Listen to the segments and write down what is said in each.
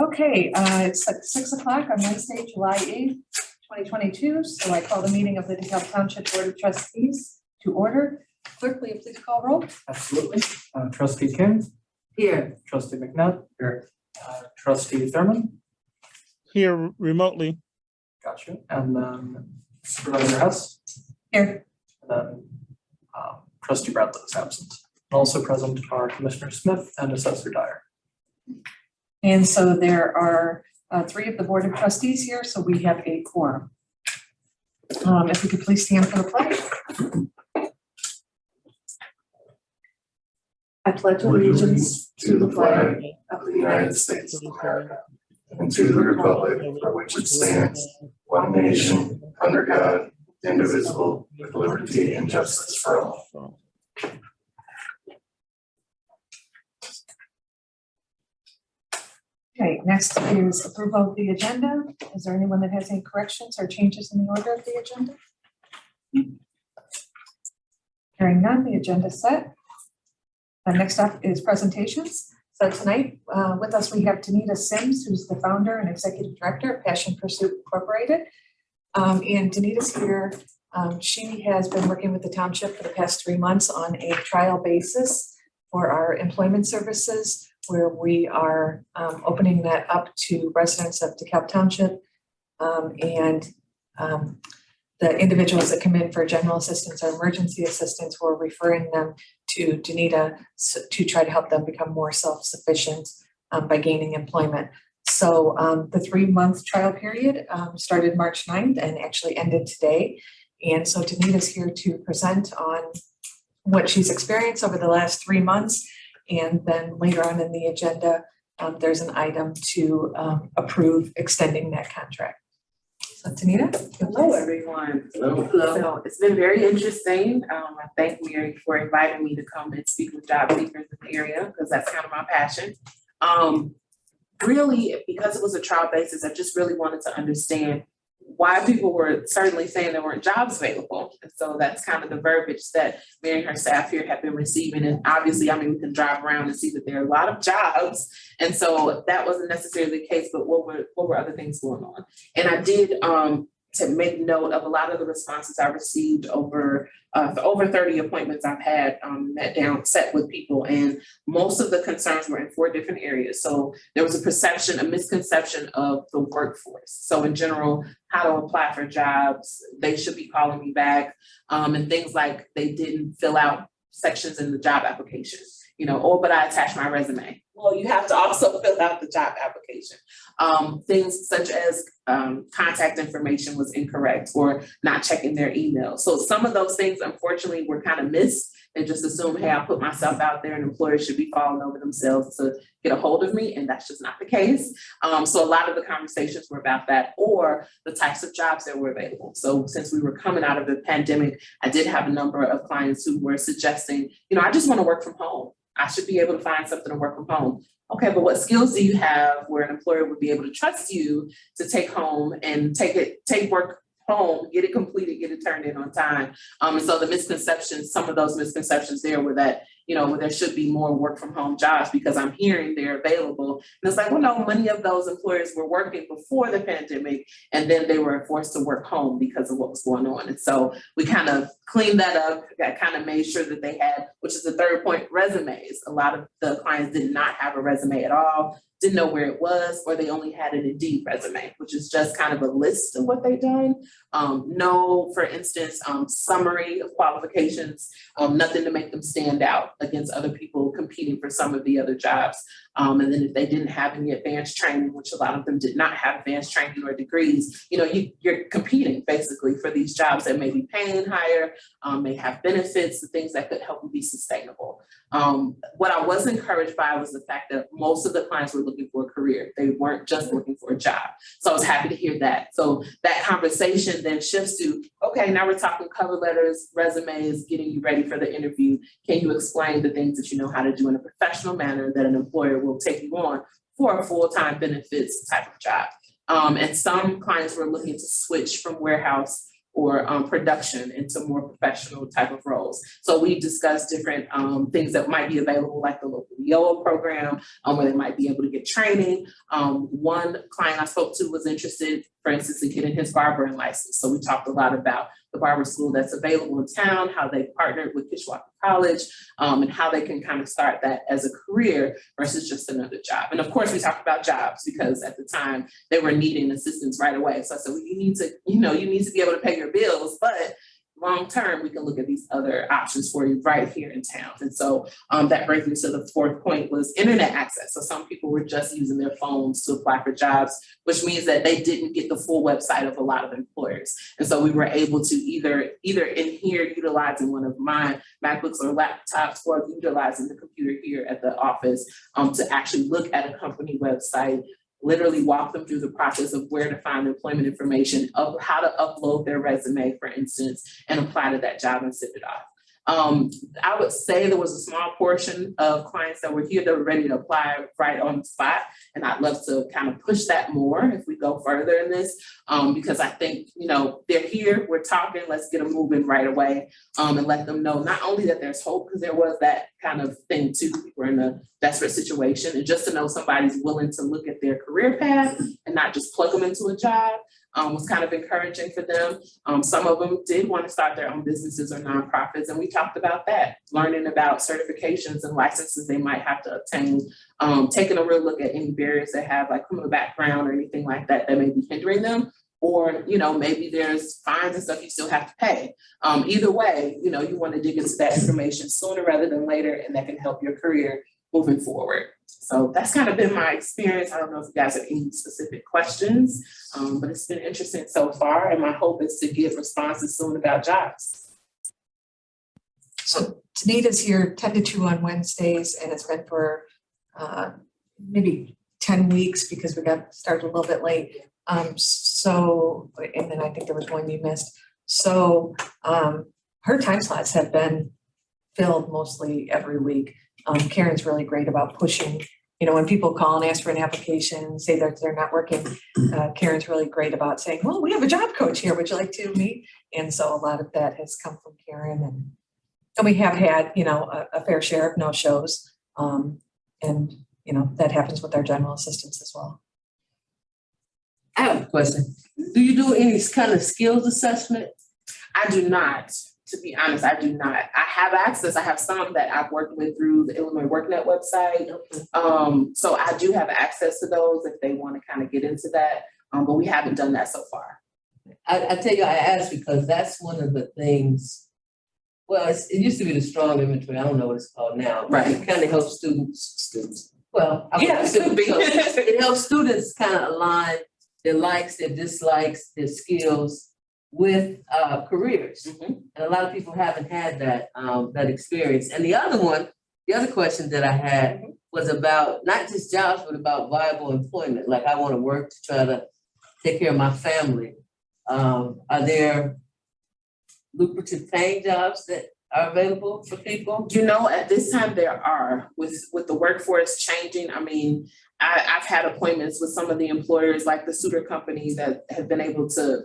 Okay, it's at 6 o'clock on Wednesday, July 8th, 2022. So I call the meeting of the DeKalb Township Board of Trustees to order. Clerk, will you please call roll? Absolutely. Trustee King. Here. Trustee McNutt. Here. Trustee Thurman. Here remotely. Gotcha. And then Supervisor Hess. Here. And then Trustee Bradley is absent. Also present are Commissioner Smith and Assessor Dyer. And so there are 3 of the Board of Trustees here, so we have a quorum. If we could please stand for the pledge. I pledge allegiance to the flag of the United States of America and to the republic for which it stands, one nation, under God, indivisible, with liberty and justice for all. Okay, next is approval of the agenda. Is there anyone that has any corrections or changes in the order of the agenda? Hearing none, the agenda is set. Next up is presentations. So tonight with us, we have Danita Sims, who's the founder and executive director of Passion Pursuit Incorporated. And Danita's here. She has been working with the township for the past 3 months on a trial basis for our employment services, where we are opening that up to residents of DeKalb Township and the individuals that come in for general assistance or emergency assistance, we're referring them to Danita to try to help them become more self-sufficient by gaining employment. So the 3-month trial period started March 9th and actually ended today. And so Danita's here to present on what she's experienced over the last 3 months. And then later on in the agenda, there's an item to approve extending that contract. So Danita. Hello, everyone. Hello. So it's been very interesting. I thank Mary for inviting me to come and speak with job seekers in the area, because that's kind of my passion. Really, because it was a trial basis, I just really wanted to understand why people were certainly saying there weren't jobs available. And so that's kind of the verbiage that Mary and her staff here have been receiving. And obviously, I mean, we can drive around and see that there are a lot of jobs. And so that wasn't necessarily the case, but what were other things going on? And I did to make note of a lot of the responses I received over 30 appointments I've had set with people, and most of the concerns were in 4 different areas. So there was a misconception of the workforce. So in general, how to apply for jobs, they should be calling me back, and things like they didn't fill out sections in the job application, but I attached my resume. Well, you have to also fill out the job application. Things such as contact information was incorrect or not checking their email. So some of those things, unfortunately, were kind of missed and just assumed, hey, I put myself out there and employers should be falling over themselves to get a hold of me. And that's just not the case. So a lot of the conversations were about that, or the types of jobs that were available. So since we were coming out of the pandemic, I did have a number of clients who were suggesting, I just want to work from home. I should be able to find something to work from home. Okay, but what skills do you have where an employer would be able to trust you to take home and take work home, get it completed, get it turned in on time? And so some of those misconceptions there were that, where there should be more work from home jobs because I'm hearing they're available. And it's like, well, no, many of those employers were working before the pandemic, and then they were forced to work home because of what was going on. And so we kind of cleaned that up, kind of made sure that they had, which is the third point, resumes. A lot of the clients did not have a resume at all, didn't know where it was, or they only had an Indeed resume, which is just kind of a list of what they've done. No, for instance, summary of qualifications, nothing to make them stand out against other people competing for some of the other jobs. And then if they didn't have any advanced training, which a lot of them did not have advanced training or degrees, you're competing basically for these jobs that may be paying higher, may have benefits, the things that could help you be sustainable. What I was encouraged by was the fact that most of the clients were looking for a career. They weren't just looking for a job. So I was happy to hear that. So that conversation then shifts to, okay, now we're talking cover letters, resumes, getting you ready for the interview. Can you explain the things that you know how to do in a professional manner that an employer will take you on for a full-time benefits type of job? And some clients were looking to switch from warehouse or production into more professional type of roles. So we discussed different things that might be available, like the local YOA program, where they might be able to get training. One client I spoke to was interested, for instance, in getting his barbering license. So we talked a lot about the barber school that's available in town, how they partnered with Kishwaukee College, and how they can kind of start that as a career versus just another job. And of course, we talked about jobs because at the time they were needing assistance right away. So I said, well, you need to be able to pay your bills, but long term, we can look at these other options for you right here in town. And so that brings me to the fourth point was internet access. So some people were just using their phones to apply for jobs, which means that they didn't get the full website of a lot of employers. And so we were able to either in here utilizing one of my MacBooks or laptops or utilizing the computer here at the office to actually look at a company website, literally walk them through the process of where to find employment information, of how to upload their resume, for instance, and apply to that job and send it off. I would say there was a small portion of clients that were here that were ready to apply right on the spot. And I'd love to kind of push that more if we go further in this, because I think, they're here, we're talking, let's get them moving right away, and let them know not only that there's hope, because there was that kind of thing too, we're in a desperate situation, and just to know somebody's willing to look at their career path and not just plug them into a job. Was kind of encouraging for them. Some of them did want to start their own businesses or nonprofits, and we talked about that, learning about certifications and licenses they might have to obtain, taking a real look at any barriers they have, like criminal background or anything like that may be hindering them, or maybe there's fines and stuff you still have to pay. Either way, you want to dig into that information sooner rather than later, and that can help your career moving forward. So that's kind of been my experience. I don't know if you guys have any specific questions, but it's been interesting so far. And my hope is to get responses soon about jobs. So Tanita's here 10 to 2 on Wednesdays, and it's been for maybe 10 weeks because we got started a little bit late. So, and then I think there was one you missed. So her time slots have been filled mostly every week. Karen's really great about pushing, when people call and ask for an application, say that they're not working, Karen's really great about saying, well, we have a job coach here, would you like to meet? And so a lot of that has come from Karen, and we have had, a fair share of no-shows. And, that happens with our general assistants as well. I have a question. Do you do any kind of skills assessment? I do not. To be honest, I do not. I have access. I have some that I've worked with through the Illinois WorkNet website. So I do have access to those if they want to kind of get into that. But we haven't done that so far. I tell you, I asked because that's one of the things. Well, it used to be the strong inventory. I don't know what it's called now. Right. It kind of helps students. Well, it helps students kind of align their likes, their dislikes, their skills with careers. Mm-hmm. And a lot of people haven't had that experience. And the other question that I had was about not just jobs, but about viable employment. Like, I want to work to try to take care of my family. Are there lucrative paying jobs that are available for people? At this time there are, with the workforce changing. I mean, I've had appointments with some of the employers, like the suitor companies, that have been able to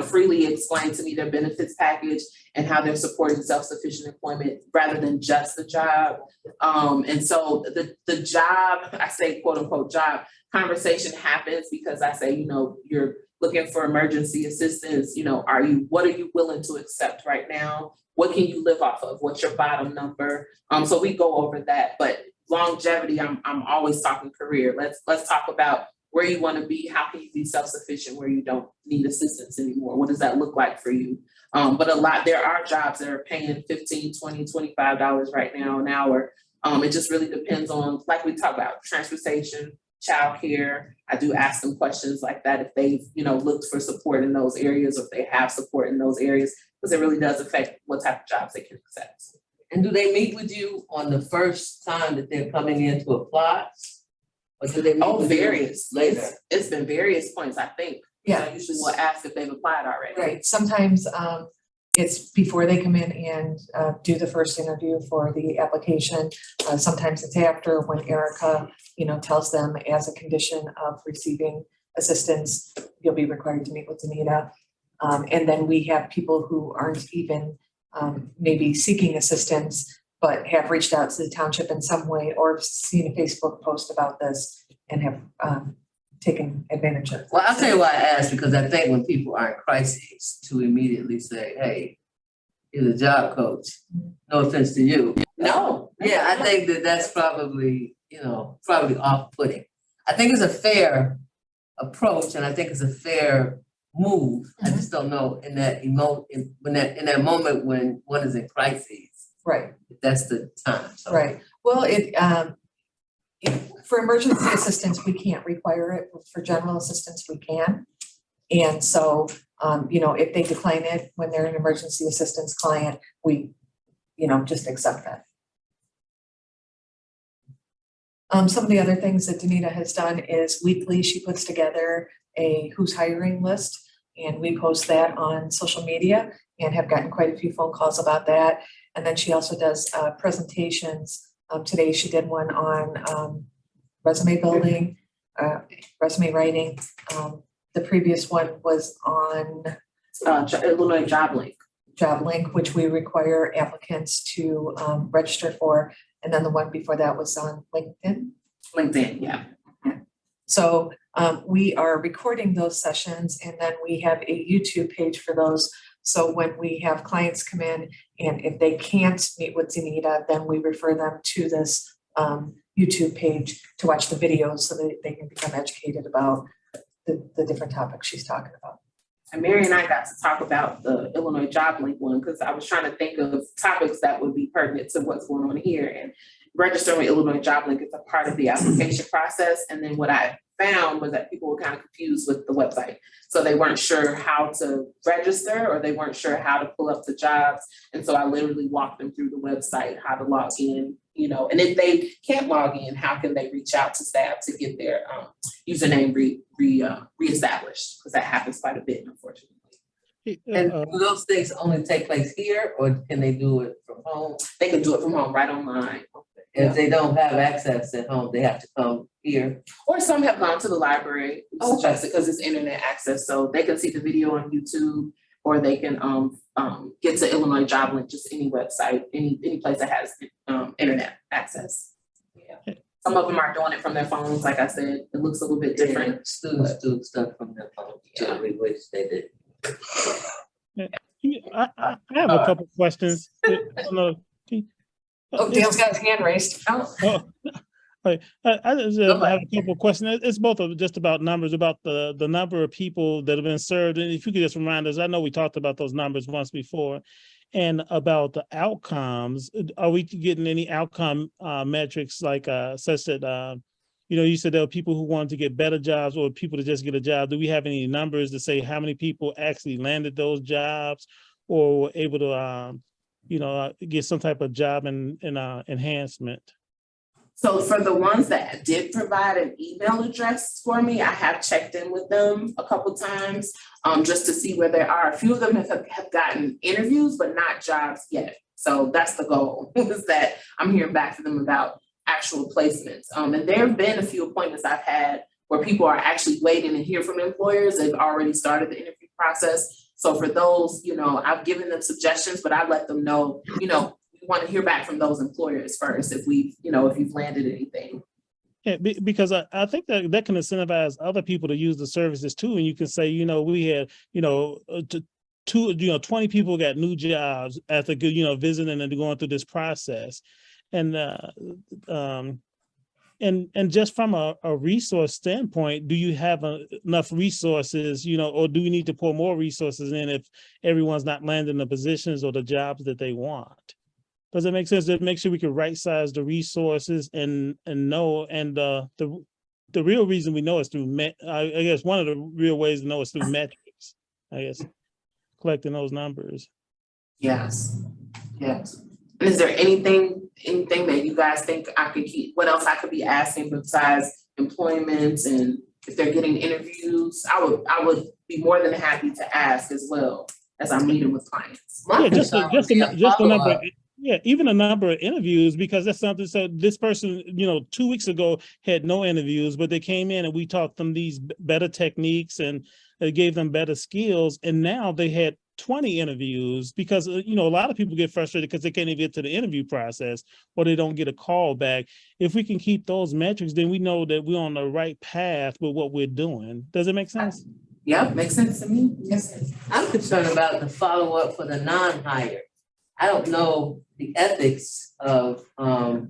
freely explain to me their benefits package and how they're supporting self-sufficient employment rather than just the job. And so the job, I say quote unquote job, conversation happens because I say, you're looking for emergency assistance, what are you willing to accept right now? What can you live off of? What's your bottom number? So we go over that, but longevity, I'm always talking career. Let's talk about where you want to be, how can you be self-sufficient where you don't need assistance anymore? What does that look like for you? But there are jobs that are paying $15, $20, $25 right now an hour. It just really depends on, like we talk about, transportation, childcare. I do ask them questions like that if they've, looked for support in those areas, or if they have support in those areas, because it really does affect what type of jobs they can accept. And do they meet with you on the first time that they're coming in to apply? Or do they meet with various you later? It's been various points, I think. Yeah. I usually will ask if they've applied already. Right. Sometimes it's before they come in and do the first interview for the application. Sometimes it's after, when Erica, tells them as a condition of receiving assistance, you'll be required to meet with Anita. And then we have people who aren't even maybe seeking assistance, but have reached out to the township in some way or seen a Facebook post about this and have taken advantage of it. Well, I'll tell you why I asked, because I think when people are in crises, to immediately say, hey, here's a job coach, no offense to you. No. Yeah, I think that that's probably, probably off-putting. I think it's a fair approach, and I think it's a fair move. I just don't know in that in that moment when one is in crisis, Right. that's the time. So. Right. Well, for emergency assistance, we can't require it. For general assistance, we can. And so, if they decline it when they're an emergency assistance client, we, just accept that. Some of the other things that Danita has done is weekly, she puts together a who's hiring list, and we post that on social media and have gotten quite a few phone calls about that. And then she also does presentations. Today she did one on resume building, resume writing. The previous one was on Illinois Job Link. Job Link, which we require applicants to register for. And then the one before that was on LinkedIn. LinkedIn, yeah. So we are recording those sessions, and then we have a YouTube page for those. So when we have clients come in, and if they can't meet with Danita, then we refer them to this YouTube page to watch the videos so that they can become educated about the different topics she's talking about. And Mary and I got to talk about the Illinois Job Link one because I was trying to think of topics that would be pertinent to what's going on here. And registering with Illinois Job Link is a part of the application process. And then what I found was that people were kind of confused with the website. So they weren't sure how to register, or they weren't sure how to pull up the jobs. And so I literally walked them through the website, how to log in, and if they can't log in, how can they reach out to staff to get their username reestablished? Because that happens quite a bit, unfortunately. And do those things only take place here, or can they do it from home? They can do it from home, right online. If they don't have access at home, they have to come here. Or some have gone to the library, suggested because it's internet access, so they can see the video on YouTube, or they can get to Illinois Job Link, just any website, any place that has internet access. Yeah. Some of them are doing it from their phones. Like I said, it looks a little bit different. Yeah, students do stuff from their phone. Yeah, we wish they did. I have a couple questions. I don't know. Dale's got his hand raised. I just have a couple of questions. It's both of just about numbers, about the number of people that have been served. And if you could just remind us, I know we talked about those numbers once before, and about the outcomes. Are we getting any outcome metrics like such that, you said there were people who wanted to get better jobs or people to just get a job. Do we have any numbers to say how many people actually landed those jobs or were able to, get some type of job and enhancement? So for the ones that did provide an email address for me, I have checked in with them a couple times just to see where they are. A few of them have gotten interviews, but not jobs yet. So that's the goal, is that I'm hearing back from them about actual placements. And there have been a few appointments I've had where people are actually waiting to hear from employers. They've already started the interview process. So for those, I've given them suggestions, but I let them know, we want to hear back from those employers first if we've, if you've landed anything. Yeah, because I think that can incentivize other people to use the services too. And you can say, we had, 20 people got new jobs after, visiting and going through this process. And just from a resource standpoint, do you have enough resources, or do we need to pour more resources in if everyone's not landing the positions or the jobs that they want? Does it make sense to make sure we can right size the resources and know? And the real reason we know is through, I guess one of the real ways to know is through metrics, I guess, collecting those numbers. Yes. Is there anything that you guys think I could keep? What else I could be asking besides employment, and if they're getting interviews? I would be more than happy to ask as well as I'm meeting with clients. Yeah, just the number. Yeah, even a number of interviews, because that's something, so this person, 2 weeks ago had no interviews, but they came in and we taught them these better techniques and gave them better skills. And now they had 20 interviews because, a lot of people get frustrated because they can't even get to the interview process or they don't get a call back. If we can keep those metrics, then we know that we're on the right path with what we're doing. Does it make sense? Yeah, makes sense to me. Yes. I'm concerned about the follow-up for the non-hire. I don't know the ethics of that,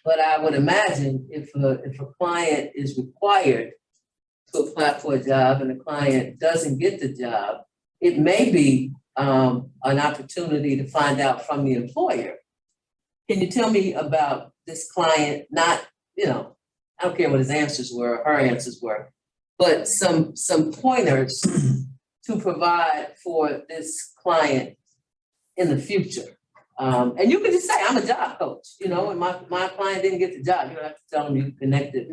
but I would imagine if a client is required to apply for a job and the client doesn't get the job, it may be an opportunity to find out from the employer. Can you tell me about this client? Not, I don't care what his answers were, or her answers were, but some pointers to provide for this client in the future. And you can just say, I'm a job coach, and my client didn't get the job. You don't have to tell them you connected.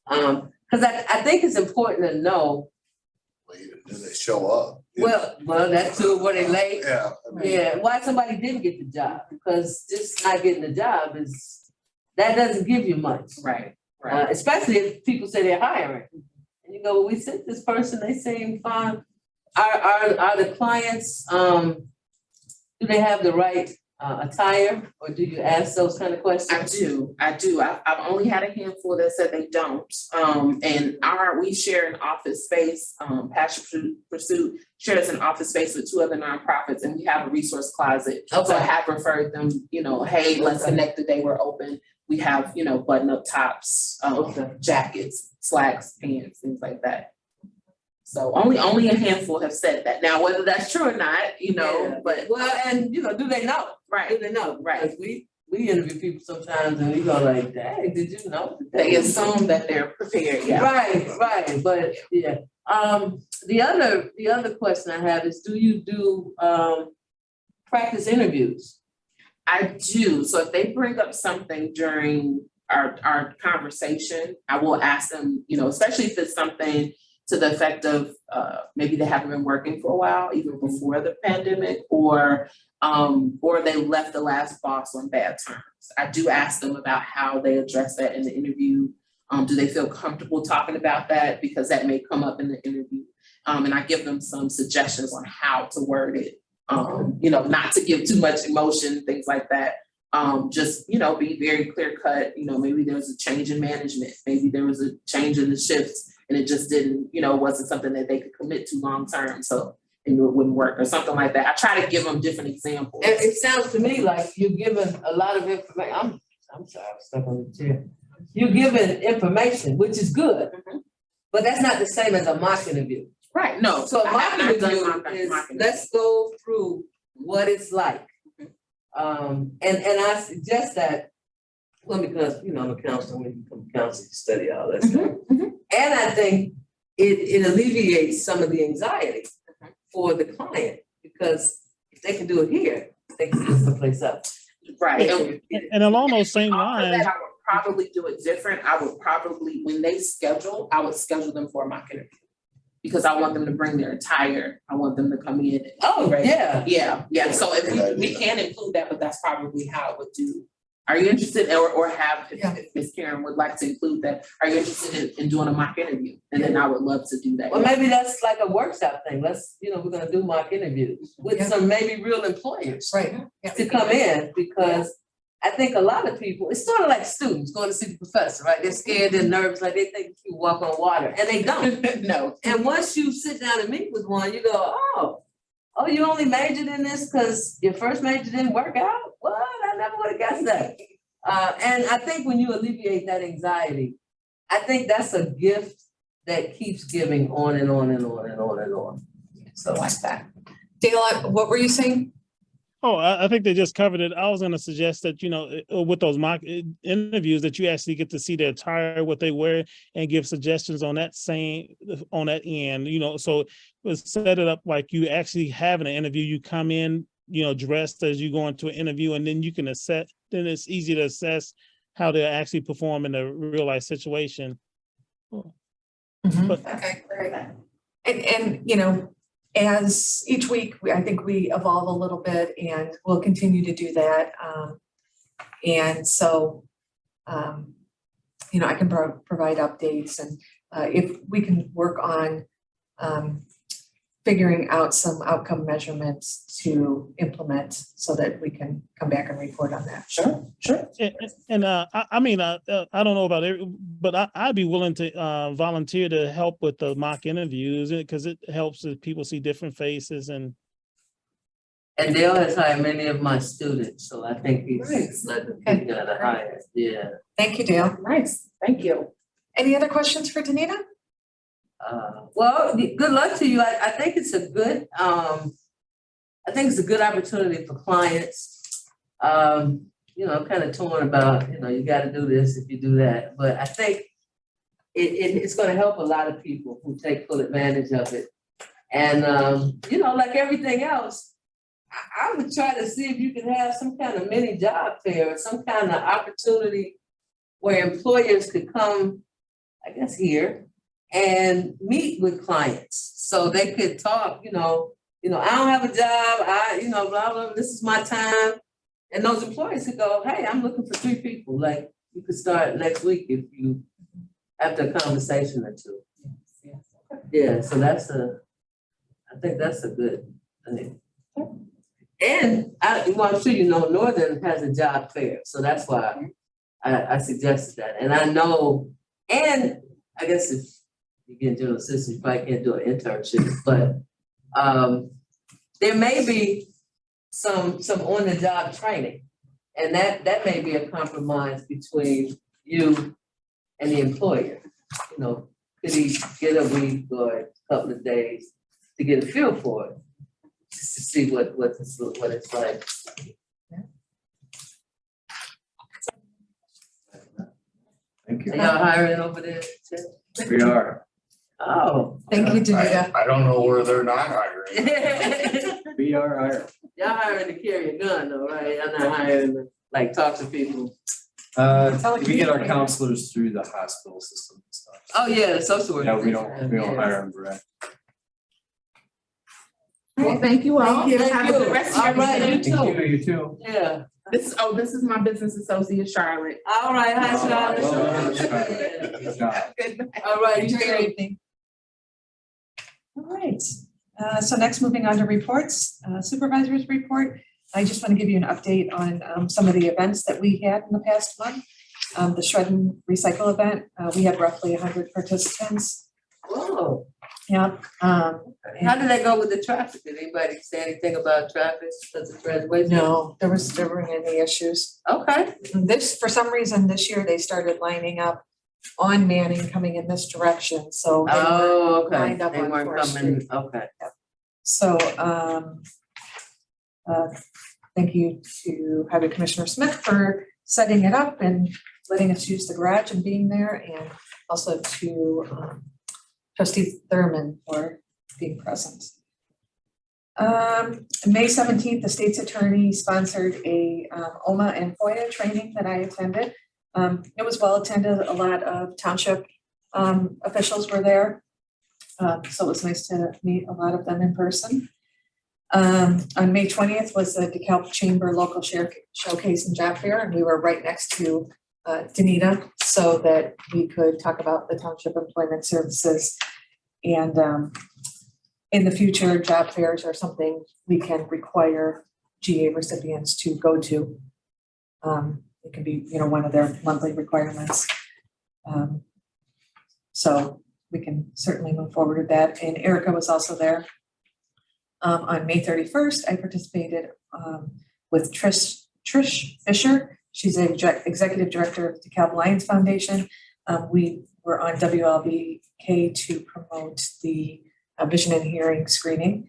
Because I think it's important to know. Do they show up? Well, that's true, were they late? Yeah. Yeah, why somebody didn't get the job, because just not getting the job that doesn't give you much. Right. Especially if people say they're hiring. And you go, well, we sent this person, they seem fine. Are the clients, do they have the right attire, or do you ask those kind of questions? I do. I've only had a handful that said they don't. And we share an office space, Passion Pursuit shares an office space with 2 other nonprofits, and we have a resource closet. Okay. So I have referred them, hey, let's connect the day we're open. We have, button-up tops, jackets, slacks, pants, things like that. So only a handful have said that. Now, whether that's true or not, but. Well, and do they know? Right. Do they know? Right. Because we interview people sometimes and we go like, dang, did you know? They assume that they're prepared, yeah. Right, but yeah. The other question I have is, do you do practice interviews? I do. So if they bring up something during our conversation, I will ask them, especially if it's something to the effect of maybe they haven't been working for a while, even before the pandemic, or they left the last boss on bad terms. I do ask them about how they address that in the interview. Do they feel comfortable talking about that? Because that may come up in the interview. And I give them some suggestions on how to word it. Not to give too much emotion, things like that. Just, be very clear cut. Maybe there was a change in management. Maybe there was a change in the shifts and it just didn't, wasn't something that they could commit to long term. So it wouldn't work or something like that. I try to give them different examples. It sounds to me like you're giving a lot of information. I'm sorry, I'm stuck on the chair. You're giving information, which is good, but that's not the same as a mock interview. Right, no. So a mock interview is, let's go through what it's like. And I suggest that, well, because, I'm a counselor, when you become a counselor, you study all that stuff. And I think it alleviates some of the anxiety for the client, because if they can do it here, they can do it someplace else. Right. And along those same lines, I would probably do it different. I would probably, when they schedule, I would schedule them for a mock interview. Because I want them to bring their attire. I want them to come in. Yeah. So if we can include that, but that's probably how it would do. Are you interested, or if Ms. Karen would like to include that, are you interested in doing a mock interview? And then I would love to do that. Well, maybe that's like a workshop thing. Let's, we're gonna do mock interviews with some maybe real employers. Right. To come in, because I think a lot of people, it's sort of like students going to see the professor, right? They're scared, they're nervous, like they think you walk on water, and they don't. No. And once you sit down and meet with one, you go, oh, you only majored in this because your first major didn't work out? What? I never would have guessed that. And I think when you alleviate that anxiety, I think that's a gift that keeps giving on and on and on and on and on. So like that. Dale, what were you saying? Oh, I think they just covered it. I was going to suggest that, with those mock interviews, that you actually get to see their attire, what they wear, and give suggestions on that end, so set it up like you actually having an interview. You come in, dressed as you go into an interview, and then you can assess, then it's easy to assess how they actually perform in a real life situation. Okay, very good. And as each week, I think we evolve a little bit and we'll continue to do that. And so, I can provide updates, and if we can work on figuring out some outcome measurements to implement so that we can come back and report on that. Sure. And I mean, I don't know about it, but I'd be willing to volunteer to help with the mock interviews because it helps if people see different faces. And Dale has hired many of my students, so I think he's Nice. like the Okay. people that are hired, yeah. Thank you, Dale. Nice, thank you. Any other questions for Danita? Well, good luck to you. I think it's a good, opportunity for clients. I'm kind of torn about, you gotta do this if you do that, but I think it's gonna help a lot of people who take full advantage of it. And, like everything else, I would try to see if you can have some kind of mini job fair or some kind of opportunity where employers could come, I guess, here and meet with clients so they could talk, I don't have a job, blah, blah, this is my time. And those employees could go, hey, I'm looking for 3 people. Like, you could start next week if you, after a conversation or two. Yeah, so I think that's a good thing. And I'm sure Northern has a job fair, so that's why I suggested that. And I know, and I guess if you get general assistance, you probably can't do an internship, but there may be some on-the-job training, and that may be a compromise between you and the employer. Could he get a week or a couple of days to get a feel for it, just to see what it's like. Thank you. Are y'all hiring over there? We are. Oh. Thank you, Danita. I don't know where they're not hiring. Y'all We are hiring. hiring to carry a gun though, right? Y'all not hiring to like talk to people. We get our counselors through the hospital system and stuff. Oh, yeah, the social worker. Yeah, we don't hire them direct. Well, thank you all. Thank you. Have a good rest of your All right, day. you too. You too. Yeah. This is my business associate, Charlotte. All right, hi, Charlotte. Well, good job. Good night. All right, you Enjoy your too. evening. All right, so next moving on to reports, supervisors report. I just want to give you an update on some of the events that we had in the past month. The Shred and Recycle event, we had roughly 100 participants. Whoa. Yeah. How did that go with the traffic? Did anybody say anything about traffic because of graduation? No, there weren't any issues. Okay. For some reason, this year they started lining up on Manning coming in this direction, so. they were Oh, okay. lined up They on weren't Fourth coming, Street. okay. So, thank you to Highway Commissioner Smith for setting it up and letting us use the garage and being there, and also to Trustee Thurman for being present. May 17th, the state's attorney sponsored a OMA and FOIA training that I attended. It was well attended. A lot of township officials were there. So it was nice to meet a lot of them in person. On May 20th was the DeKalb Chamber Local Showcase and Job Fair, and we were right next to Danita so that we could talk about the township employment services. And in the future, job fairs are something we can require GA recipients to go to. It can be, one of their monthly requirements. So we can certainly move forward with that. And Erica was also there. On May 31st, I participated with Trish Fisher. She's an executive director of the DeKalb Lions Foundation. We were on WLBK to promote the vision and hearing screening.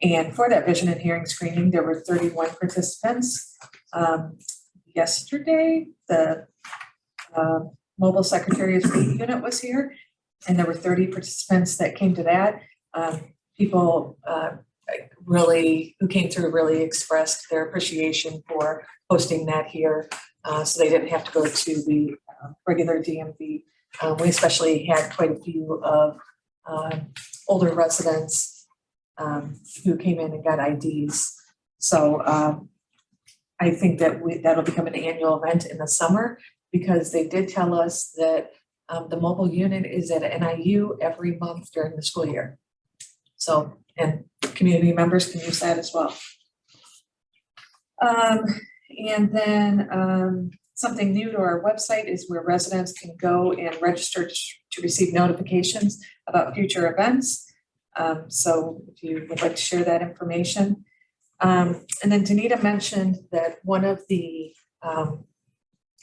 And for that vision and hearing screening, there were 31 participants. Yesterday, the mobile Secretary of State unit was here, and there were 30 participants that came to that. People who came through really expressed their appreciation for hosting that here, so they didn't have to go to the regular DMV. We especially had quite a few of older residents who came in and got IDs. So I think that that'll become an annual event in the summer, because they did tell us that the mobile unit is at NIU every month during the school year. So, and community members can use that as well. And then something new to our website is where residents can go and register to receive notifications about future events. So if you would like to share that information. And then Danita mentioned that one of the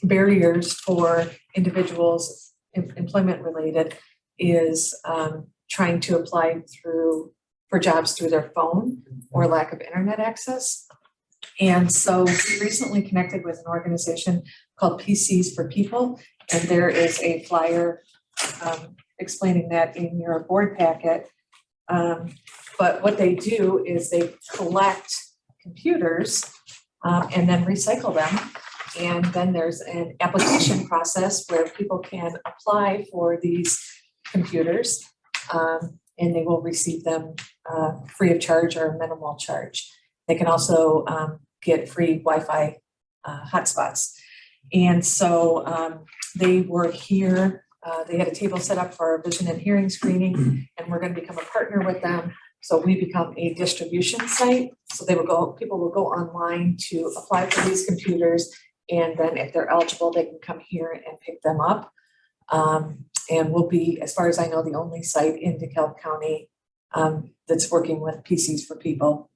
barriers for individuals, employment related, is trying to apply for jobs through their phone or lack of internet access. And so we recently connected with an organization called PCs for People, and there is a flyer explaining that in your board packet. But what they do is they collect computers and then recycle them. And then there's an application process where people can apply for these computers, and they will receive them free of charge or minimal charge. They can also get free Wi-Fi hotspots. And so they were here, they had a table set up for our vision and hearing screening, and we're going to become a partner with them. So we become a distribution site. So people will go online to apply for these computers, and then if they're eligible, they can come here and pick them up. And we'll be, as far as I know, the only site in DeKalb County that's working with PCs for People.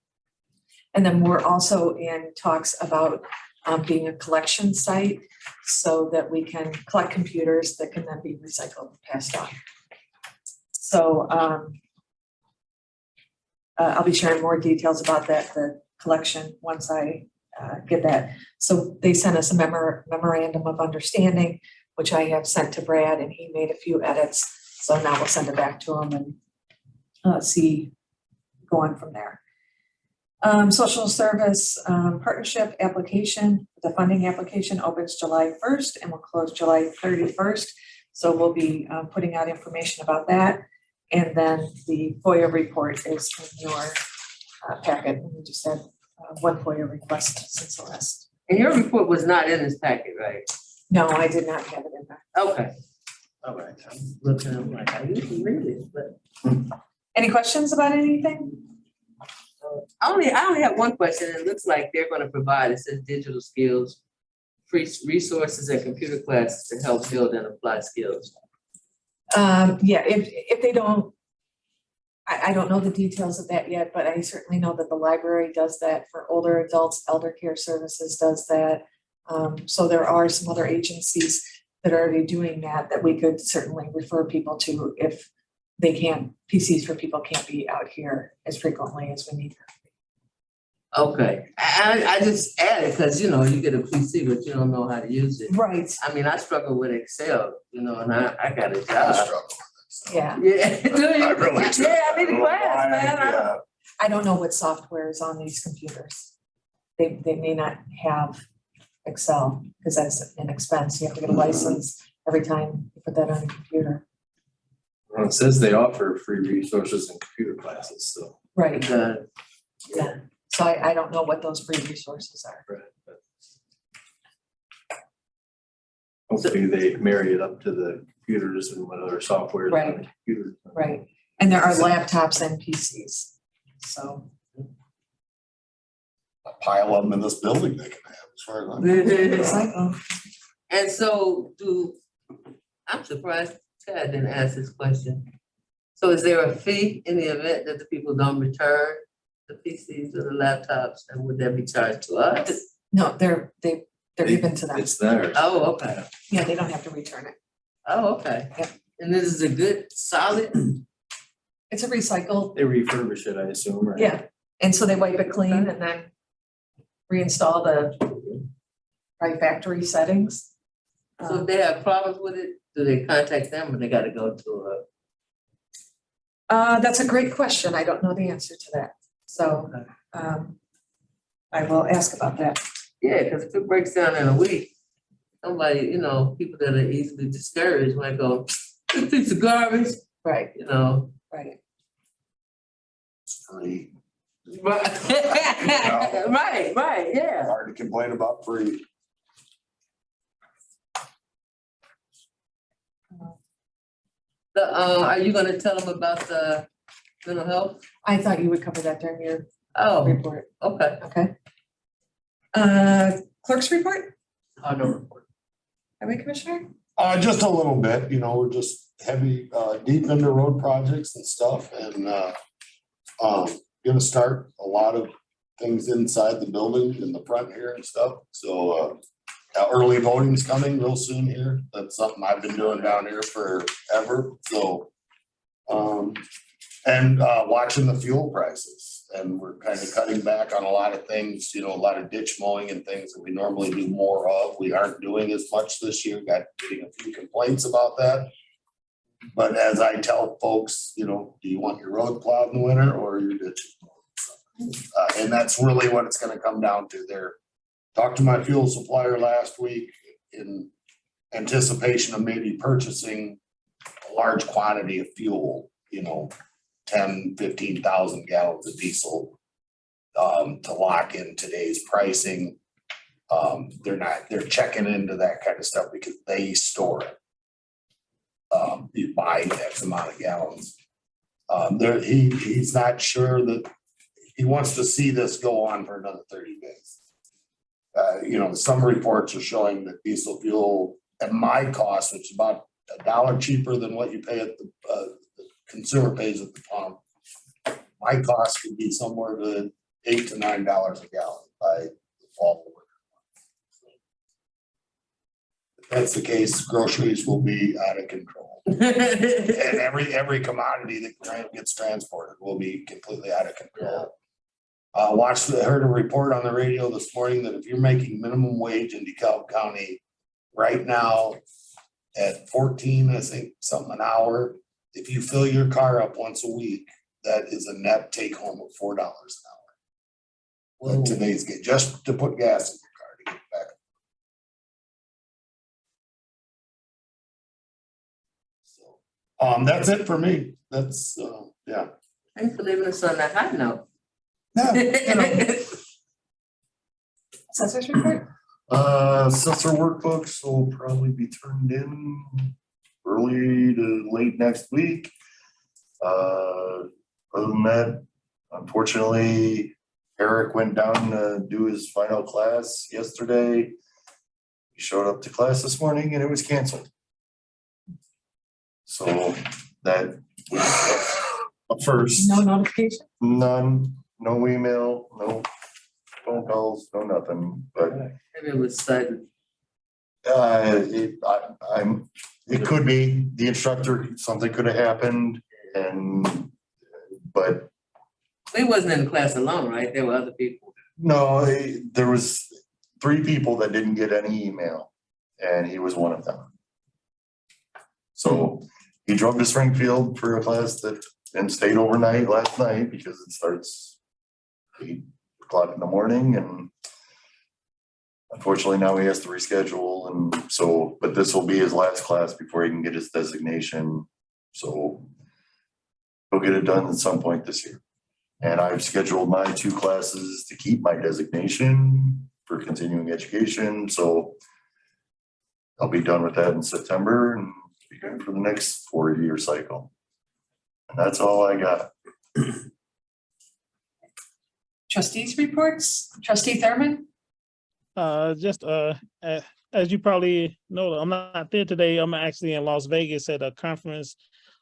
And then we're also in talks about being a collection site so that we can collect computers that can then be recycled and passed on. So I'll be sharing more details about that, the collection, once I get that. So they sent us a memorandum of understanding, which I have sent to Brad, and he made a few edits. So now we'll send it back to him and see going from there. Social service partnership application, the funding application opens July 1st and will close July 31st. So we'll be putting out information about that. And then the FOIA report is in your packet. We just had one FOIA request since the last. And your report was not in this packet, right? No, I did not have it in there. Okay. All right. I'm looking, I'm like, I usually read it, but. Any questions about anything? I only have one question. It looks like they're going to provide, it says digital skills, free resources and computer classes to help build and apply skills. Yeah, if they don't, I don't know the details of that yet, but I certainly know that the library does that for older adults. Elder Care Services does that. So there are some other agencies that are already doing that we could certainly refer people to if they can't, PCs for People can't be out here as frequently as we need them. Okay, I just added because, you know, you get a PC, but you don't know how to use it. Right. I mean, I struggle with Excel, you know, and I got a I job. struggle with this. Yeah. Yeah, do you? I really do. Yeah, I need a class, man. Yeah. I don't know what software is on these computers. They may not have Excel because that's an expense. You have to get a license every time you put that on a computer. Well, it says they offer free resources and computer classes, so. Right. Yeah. So I don't know what those free resources are. Hopefully they marry it up to the computers and what other software is on the computer. Right. And there are laptops and PCs. So. A pile of them in this building they can have, as far as I'm It's like, oh, And so I'm surprised Ted didn't ask this question. So is there a fee in the event that the people don't return the PCs or the laptops, and would that be charged to us? no, they're given to them. It's theirs. Oh, okay. Yeah, they don't have to return it. Oh, okay. Yeah. And this is a good, solid, It's a recycle. They refurbish it, I assume, right? Yeah. And so they wipe it clean and then reinstall the right factory settings. so if they have problems with it, do they contact them or they gotta go to That's a great question. I don't know the answer to that. So I will ask about that. yeah, because if it breaks down in a week, somebody, you know, people that are easily discouraged might go, this piece of garbage, Right, you know. right. free. Right, yeah. Hard to complain about free. Are you gonna tell them about the mental health? I thought you would cover that during your Oh, report. okay. Okay. Clerk's report, No report. Highway Commissioner? Just a little bit, you know, we're just heavy, deep into road projects and stuff and, gonna start a lot of things inside the building in the front here and stuff. So, early voting's coming real soon here. That's something I've been doing down here forever, so. Watching the fuel prices and we're kind of cutting back on a lot of things, you know, a lot of ditch mowing and things that we normally do more of. We aren't doing as much this year, getting a few complaints about that. But as I tell folks, you know, do you want your road plowed in the winter or your ditch? And that's really what it's gonna come down to there. Talked to my fuel supplier last week in anticipation of maybe purchasing a large quantity of fuel, you know, 10, 15,000 gallons of diesel to lock in today's pricing. They're checking into that kind of stuff because they store it. You buy X amount of gallons. He's not sure that he wants to see this go on for another 30 days. You know, some reports are showing that diesel fuel at my cost, which is about $1 cheaper than what you pay at the consumer pays at the pump. My cost could be somewhere to $8 to $9 a gallon by the fall. If that's the case, groceries will be out of control. And every commodity that gets transported will be completely out of control. Heard a report on the radio this morning that if you're making minimum wage in DeKalb County right now at 14, I think, something an hour, if you fill your car up once a week, that is a net take home of $4 an hour. But today's get just to put gas in your car to get back. So, that's it for me. That's, yeah. Thanks for leaving us on that high note. Yeah, you know. Assessor's report? Assessor workbooks will probably be turned in early to late next week. Other than that, unfortunately, Eric went down to do his final class yesterday. He showed up to class this morning and it was canceled. So that was a first. No notification? None, no email, no phone calls, no nothing, but Maybe it was sudden. it could be the instructor, something could have happened but He wasn't in the class alone, right? There were other people. no, there was 3 people that didn't get any email and he was one of them. So he drove to Springfield for a class and stayed overnight last night because it starts 8 o'clock in the morning and unfortunately now he has to reschedule and so, but this will be his last class before he can get his designation. So he'll get it done at some point this year. And I've scheduled my 2 classes to keep my designation for continuing education. So I'll be done with that in September and be good for the next 4-year cycle. And that's all I got. Trustees reports? Trustee Thurman? As you probably know, I'm not there today. I'm actually in Las Vegas at a conference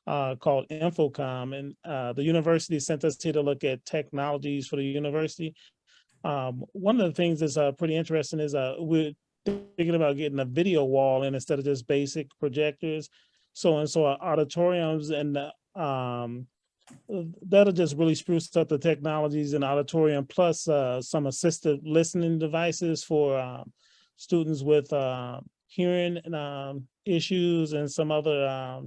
called Infocom, and the university sent us here to look at technologies for the university. One of the things that's pretty interesting is we're thinking about getting a video wall in instead of just basic projectors. So our auditoriums and that'll just really spruce up the technologies in the auditorium, plus some assistive listening devices for students with hearing issues and some other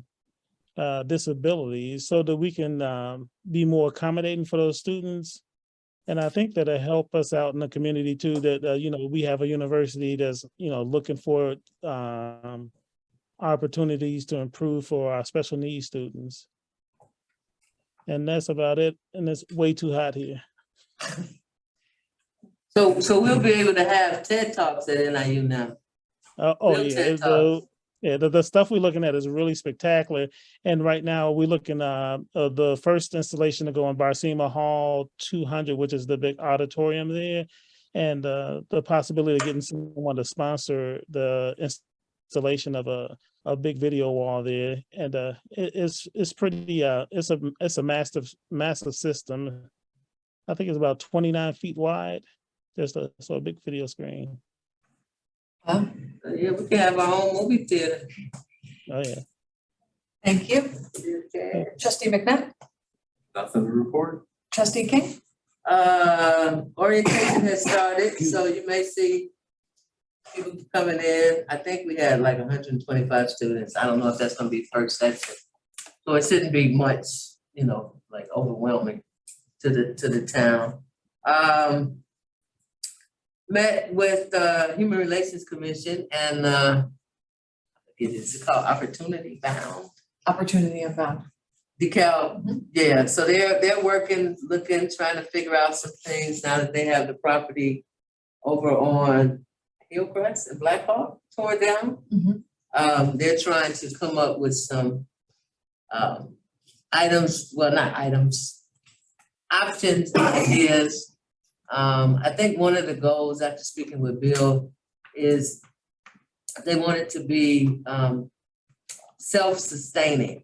disabilities, so that we can be more accommodating for those students. And I think that'll help us out in the community too, that we have a university that's looking for opportunities to improve for our special needs students. And that's about it. And it's way too hot here. So we'll be able to have TED Talks at NIU now. Oh Real yeah, TED Talks. the stuff we're looking at is really spectacular. And right now we're looking the first installation to go in Barcema Hall 200, which is the big auditorium there, and the possibility of getting someone to sponsor the installation of a big video wall there. And it's pretty it's a massive system. I think it's about 29 feet wide. Just a big video screen. Yeah, we can have our own movie theater. Oh yeah. Thank you. Trustee McNutt, Nothing to report. trustee King, Orientation has started, so you may see people coming in. I think we had like 125 students. I don't know if that's gonna be first section. So it shouldn't be much, like overwhelming to the town. Met with the Human Relations Commission and it is called Opportunity Bound. opportunity unbound. DeKalb, yeah, so they're working, looking, trying to figure out some things now that they have the property over on Hillcrest and Blackhawk torn down. They're trying to come up with some items, well, not items, options, ideas. I think one of the goals after speaking with Bill is they want it to be self-sustaining.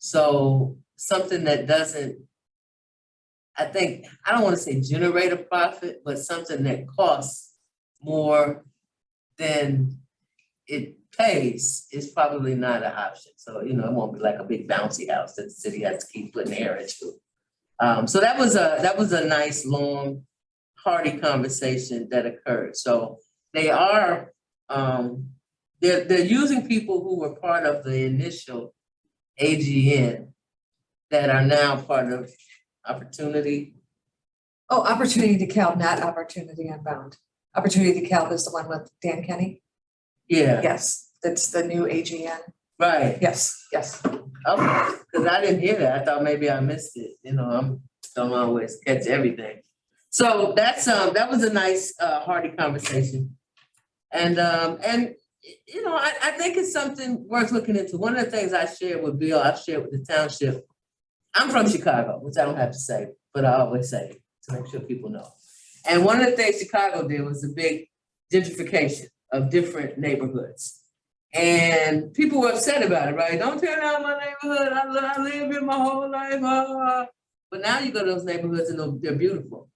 So something that doesn't, I don't want to say generate a profit, but something that costs more than it pays is probably not an option. So, it won't be like a big bouncy house that the city has to keep putting air into. So that was a nice, long, hearty conversation that occurred. So they are, they're using people who were part of the initial AGN that are now part of Opportunity. Oh, opportunity DeKalb, not opportunity unbound. Opportunity DeKalb is the one with Dan Kenny. Yeah, Yes, that's the new AGN. right. Yes. Okay, because I didn't hear that. I thought maybe I missed it. I don't always catch everything. So that was a nice hearty conversation. And I think it's something worth looking into. One of the things I shared with Bill, I've shared with the Township. I'm from Chicago, which I don't have to say, but I always say it to make sure people know. And one of the things Chicago did was the big gentrification of different neighborhoods. And people were upset about it, right? Don't tear down my neighborhood. I live here my whole life. But now you go to those neighborhoods and they're beautiful.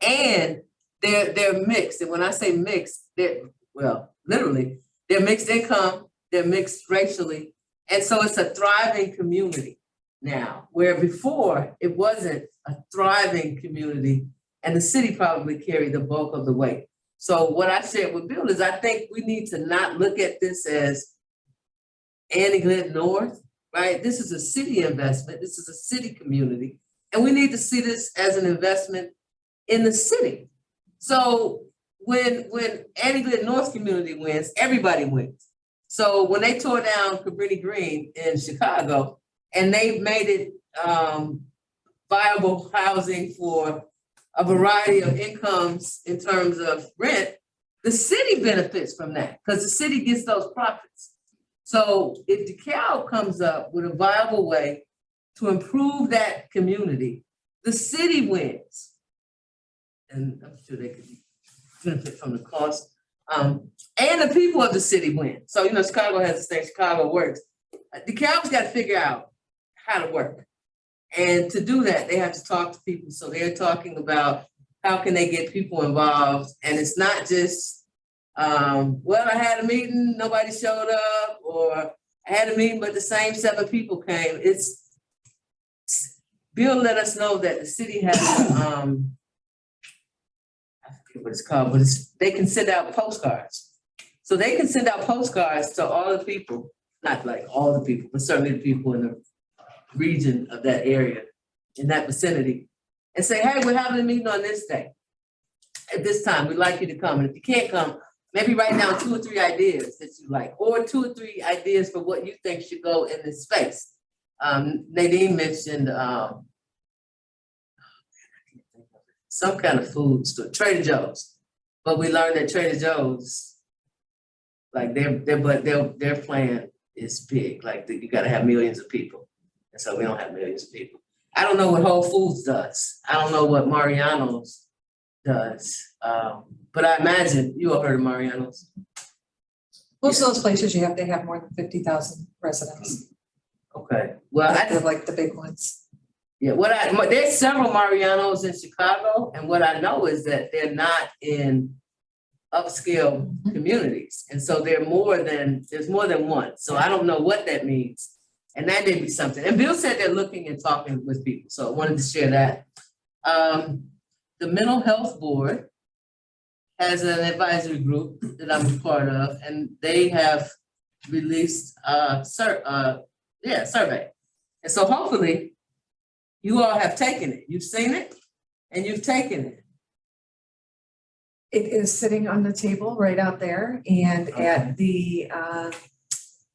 And they're mixed. And when I say mixed, literally, they're mixed income, they're mixed racially. And so it's a thriving community now, where before it wasn't a thriving community and the city probably carried the bulk of the weight. So what I shared with Bill is I think we need to not look at this as Annie Glenn North, right? This is a city investment. This is a city community. And we need to see this as an investment in the city. So when Annie Glenn North community wins, everybody wins. So when they tore down Cabrini Green in Chicago and they made it viable housing for a variety of incomes in terms of rent, the city benefits from that because the city gets those profits. So if DeKalb comes up with a viable way to improve that community, the city wins. And I'm sure they could benefit from the cost. And the people of the city win. So, Chicago has this thing, Chicago works. DeKalb's got to figure out how to work. And to do that, they have to talk to people. So they're talking about how can they get people involved. And it's not just, I had a meeting, nobody showed up, or I had a meeting, but the same 7 people came. Bill let us know that the city has, I forget what it's called, but they can send out postcards. So they can send out postcards to all the people, not like all the people, but certainly the people in the region of that area, in that vicinity, and say, hey, we're having a meeting on this day. At this time, we'd like you to come. And if you can't come, maybe write down 2 or 3 ideas that you like, or 2 or 3 ideas for what you think should go in this space. Nadine mentioned some kind of food store, Trader Joe's. But we learned that Trader Joe's, like their plan is big, like you gotta have millions of people. And so we don't have millions of people. I don't know what Whole Foods does. I don't know what Mariano's does. But I imagine you all heard of Mariano's. Most of those places they have more than 50,000 residents. Okay, well, They're like the big ones. yeah, there's several Mariano's in Chicago, and what I know is that they're not in upscale communities. And so there's more than one. So I don't know what that means. And that may be something. And Bill said they're looking and talking with people. So I wanted to share that. The Mental Health Board has an advisory group that I'm a part of, and they have released a survey. And so hopefully you all have taken it. You've seen it and you've taken it. It is sitting on the table right out there, and at the,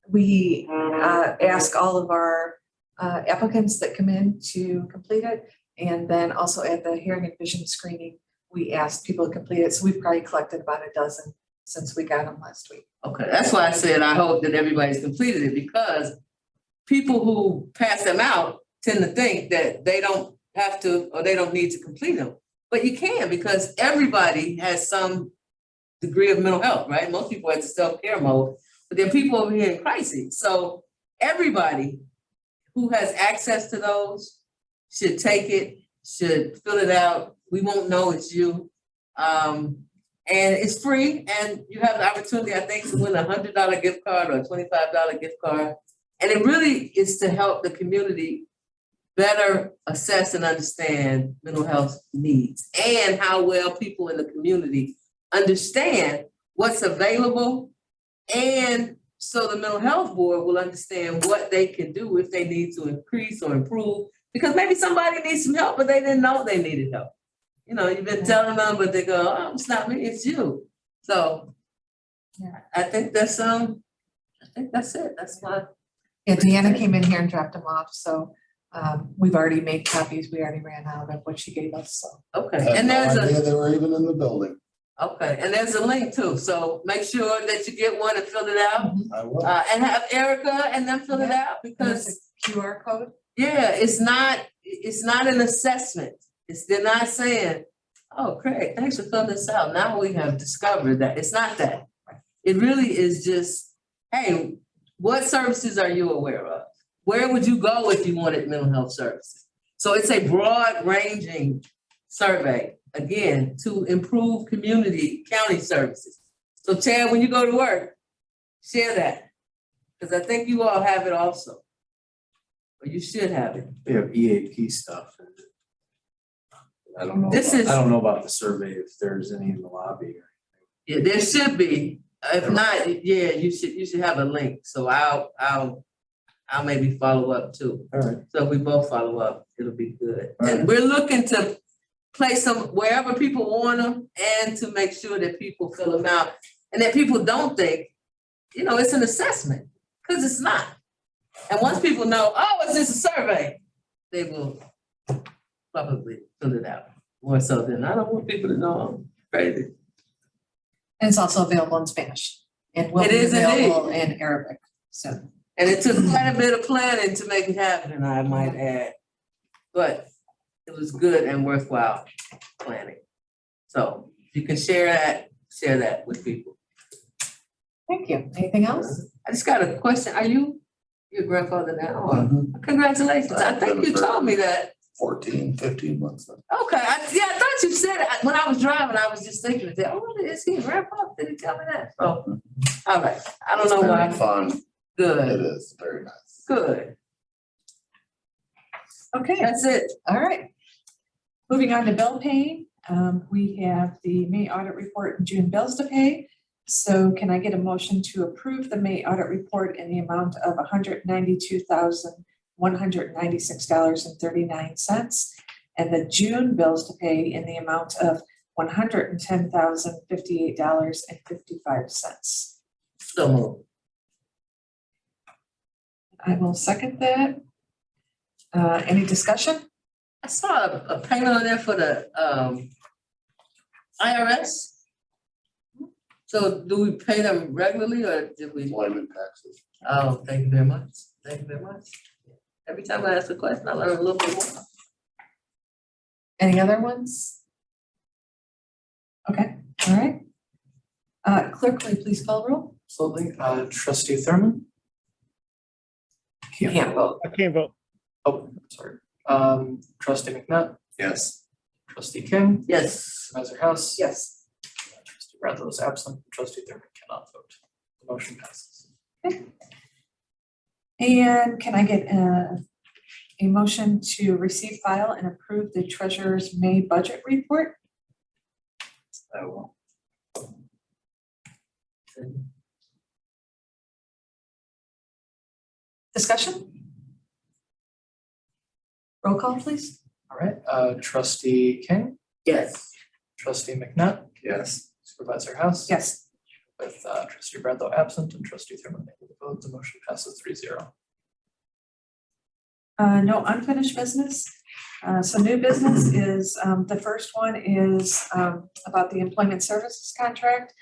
we ask all of our applicants that come in to complete it. And then also at the hearing and vision screening, we asked people to complete it. So we've probably collected about a dozen since we got them last week. Okay, that's why I said I hope that everybody's completed it, because people who pass them out tend to think that they don't have to, or they don't need to complete them. But you can, because everybody has some degree of mental health, right? Most people have the self-care mode, but there are people over here in crisis. So everybody who has access to those should take it, should fill it out. We won't know it's you. And it's free, and you have the opportunity, I think, to win a $100 gift card or a $25 gift card. And it really is to help the community better assess and understand mental health needs and how well people in the community understand what's available. And so the Mental Health Board will understand what they can do if they need to increase or improve, because maybe somebody needs some help, but they didn't know they needed help. You know, you've been telling them, but they go, oh, it's not me, it's you. So Yeah. I think that's it. That's why. Yeah, Deanna came in here and dropped them off. So we've already made copies. We already ran out of what she gave us. So Okay, Had and no there's idea they were even in the building. Okay, and there's a link too, so make sure that you get one and fill it out. I will. And have Erica and them fill it out, there's because, a QR code. yeah, it's not an assessment. They're not saying, oh, Craig, thanks for filling this out. Now we have discovered that. It's not that. It really is just, hey, what services are you aware of? Where would you go if you wanted mental health services? So it's a broad ranging survey, again, to improve county services. So Chad, when you go to work, share that, because I think you all have it also. Or you should have it. We have EAP stuff. I don't know. This is- I don't know about the survey, if there's any in the lobby. Yeah, there should be. If not, yeah, you should have a link. So I'll maybe follow up too. All right. So if we both follow up, it'll be good. All right. And we're looking to place them wherever people want them, and to make sure that people fill them out, and that people don't think, you know, it's an assessment, because it's not. And once people know, oh, it's just a survey, they will probably fill it out more so than, I don't want people to know I'm crazy. And it's also available in Spanish. And will It be is available in Arabic. So And it took quite a bit of planning to make it happen, I might add. But it was good and worthwhile planning. So if you can share that with people. thank you. Anything else? I just got a question. Are you your grandfather now? Or- Mhm. Congratulations. I think you told me that. 14, 15 months. Now. Okay, I thought you said it. When I was driving, I was just thinking, oh, is he grandpa? Did he tell me that? So, all right. I don't know It's why. very fun. It Good, is very nice. good. Okay, That's it. all right. Moving on to bill paying. We have the May audit report and June bills to pay. So can I get a motion to approve the May audit report in the amount of $192,196.39 and the June bills to pay in the amount of $110,058.55? So moved. I will second that. Any discussion? I saw a payment on there for the IRS. So do we pay them regularly or did we? Employment taxes. Oh, thank you very much. Thank you very much. Every time I ask a question, I learn a little bit more. Any other ones? Okay, all right. Clerk, will you please call roll? Absolutely. Trustee Thurman? Can't vote. I can't vote. Oh, sorry. Trustee McNutt? Yes. Trustee King? Yes. Supervisor House? Yes. Trustee Bradlow is absent. Trustee Thurman cannot vote. The motion passes. And can I get a motion to receive, file, and approve the treasurer's May budget report? I will. Discussion? Roll call, please. All right, Trustee King? Yes. Trustee McNutt? Yes. Supervisor House? Yes. With Trustee Bradlow absent and Trustee Thurman able to vote, the motion passes 3-0. No unfinished business. So new business is, the first one is about the employment services contract.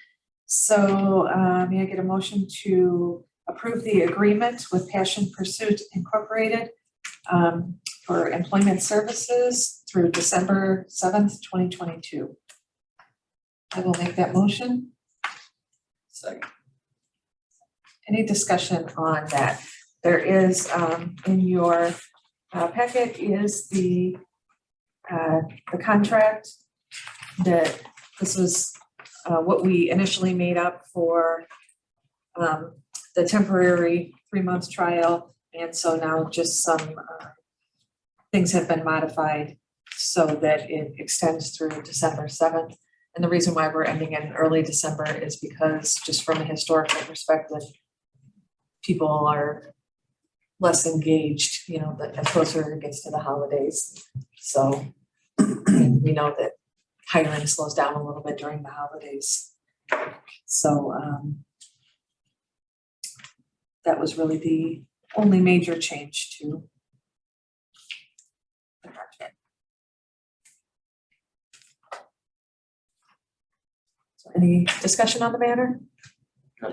So may I get a motion to approve the agreement with Passion Pursuit Incorporated for employment services through December 7th, 2022. I will make that motion. Second. Any discussion on that? There is in your packet is the contract that this was what we initially made up for the temporary 3-month trial. And so now just some things have been modified so that it extends through December 7th. And the reason why we're ending in early December is because just from a historical perspective, people are less engaged, you know, the closer it gets to the holidays. So we know that hiring slows down a little bit during the holidays. So that was really the only major change to the contract. So any discussion on the matter?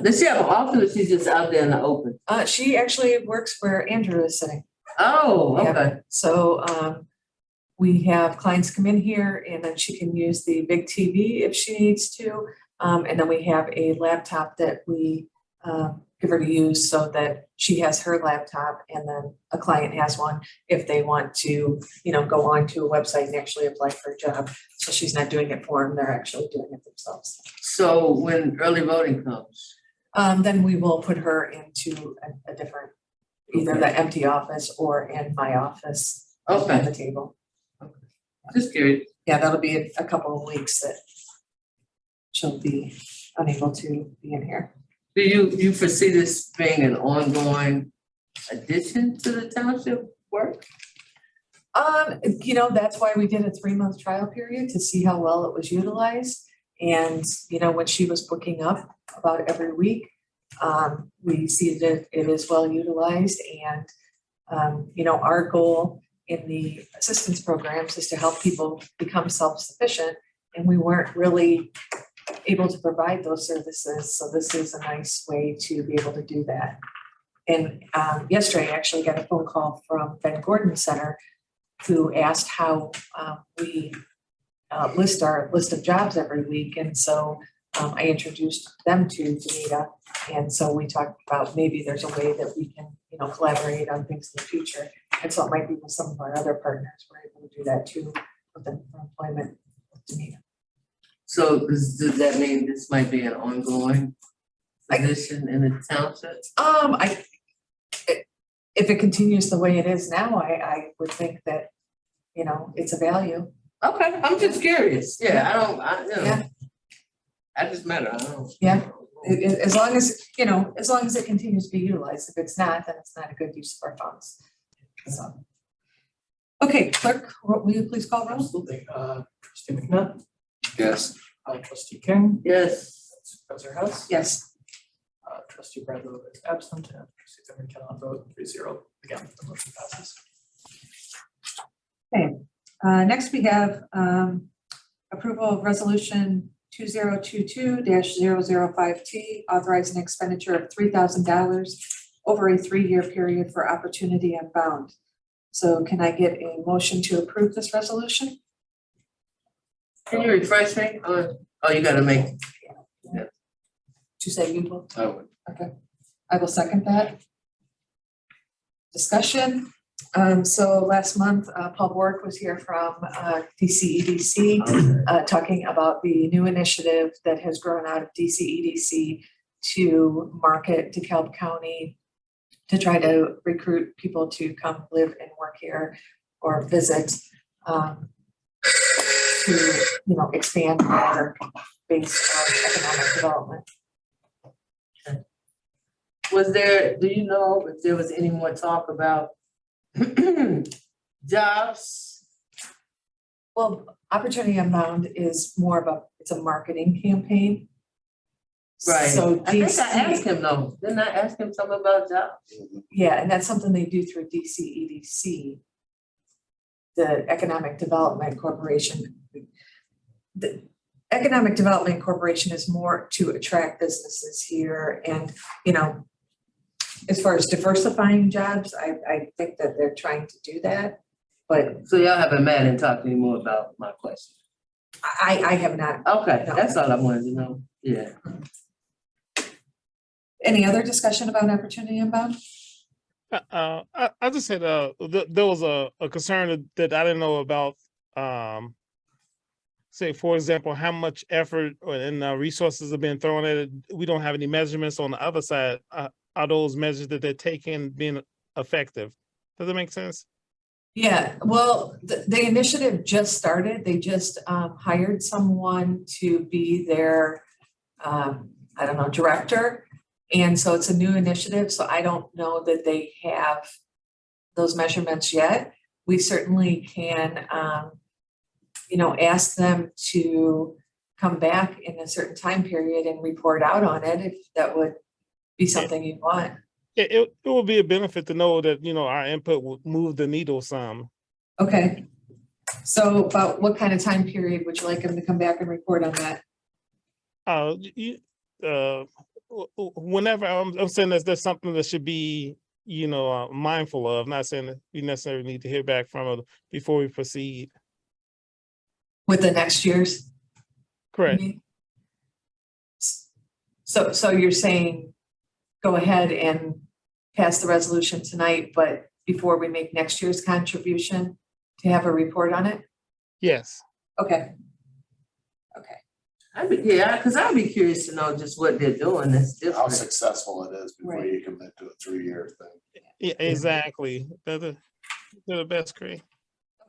Does she have an office or she's just out there in the open? She actually works where Andrew is sitting. Oh, Yeah. okay. So we have clients come in here and then she can use the big TV if she needs to. And then we have a laptop that we give her to use so that she has her laptop and then a client has one if they want to, you know, go on to a website and actually apply for a job. So she's not doing it for them, they're actually doing it themselves. So when early voting comes, Then we will put her into a different, either the empty office or in my office at okay, the table. just curious. Yeah, that'll be a couple of weeks that she'll be unable to be in here. Do you foresee this being an ongoing addition to the township work? You know, that's why we did a 3-month trial period to see how well it was utilized. And, you know, when she was booking up about every week, we see that it is well utilized. And, you know, our goal in the assistance programs is to help people become self-sufficient. And we weren't really able to provide those services. So this is a nice way to be able to do that. And yesterday I actually got a phone call from Ben Gordon Center who asked how we list our list of jobs every week. And so I introduced them to Danita. And so we talked about maybe there's a way that we can, you know, collaborate on things in the future. And so it might be with some of our other partners, we're able to do that too with the employment with Danita. So does that mean this might be an ongoing position in the township? If it continues the way it is now, I would think that, you know, it's a value. Okay, I'm just curious. Yeah, you know, Yeah. I just matter, I don't. Yeah. As long as, you know, as long as it continues to be utilized. If it's not, then it's not a good use of our funds. So. Okay, clerk, will you please call roll? Absolutely. Trustee McNutt? Yes. Trustee King? Yes, Supervisor House? Yes. Trustee Bradlow is absent and Trustee Thurman cannot vote 3-0. Again, the motion passes. Next, we have approval of resolution 2022-005T, authorizing expenditure of $3,000 over a 3-year period for Opportunity Unbound. So can I get a motion to approve this resolution? Can you refresh me? Oh, you gotta make, To say you will? I would. Okay, I will second that. Discussion. So last month, Paul Bork was here from DCEDC, talking about the new initiative that has grown out of DCEDC to market DeKalb County to try to recruit people to come live and work here or visit, to, expand our base of economic development. was there, do you know if there was any more talk about jobs? Well, Opportunity Unbound is more of it's a marketing campaign. Right. So I think I asked him though. Didn't I ask him something about jobs? yeah, and that's something they do through DCEDC, the Economic Development Corporation. The Economic Development Corporation is more to attract businesses here, and as far as diversifying jobs, I think that they're trying to do that, but So y'all haven't met and talked anymore about my question? I have not. Okay, No. that's all I wanted to know. Yeah. Any other discussion about Opportunity Unbound? I just said there was a concern that I didn't know about. Say, for example, how much effort and resources have been thrown at it. We don't have any measurements on the other side. Are those measures that they're taking being effective? Does that make sense? Yeah, well, the initiative just started. They just hired someone to be their, director. And so it's a new initiative. So I don't know that they have those measurements yet. We certainly can, ask them to come back in a certain time period and report out on it, if that would be something you want. It will be a benefit to know that, our input will move the needle some. Okay. So about what kind of time period would you like them to come back and report on that? Whenever I'm saying there's something that should be, mindful of, not saying that we necessarily need to hear back from it before we proceed. With the next year's? Correct. So you're saying, go ahead and pass the resolution tonight, but before we make next year's contribution, to have a report on it? Yes. Okay. Because I'd be curious to know just what they're doing that's How different. successful it is before Right. you commit to a 3-year thing. Yeah, exactly. They're the best, Craig.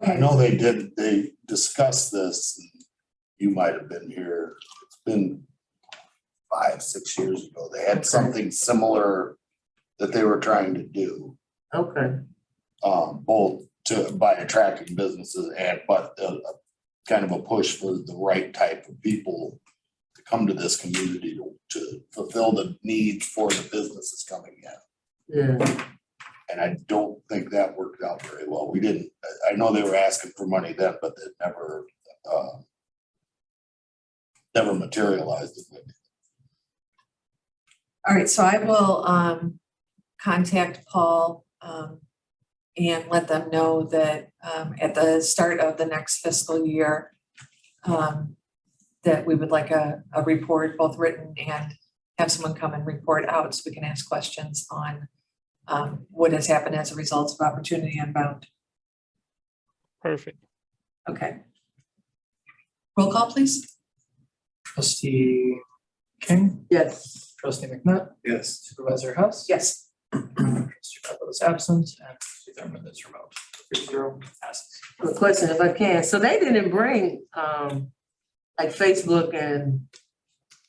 I know they discussed this, and you might have been here, it's been 5-6 years ago. They had something similar that they were trying to do, Okay, both by attracting businesses but kind of a push for the right type of people to come to this community to fulfill the needs for the businesses coming in. yeah. And I don't think that worked out very well. I know they were asking for money then, but it never materialized. All right, so I will contact Paul and let them know that at the start of the next fiscal year, that we would like a report, both written and have someone come and report out so we can ask questions on what has happened as a result of Opportunity Unbound. Perfect. Okay. Roll call, please. Trustee King, Yes. trustee McNutt, Yes. supervisor Hess. Yes. Trustee Butler is absent, and trustee Thurman is remote. 3-0 passes. Good question, if I can. So they didn't bring, like Facebook and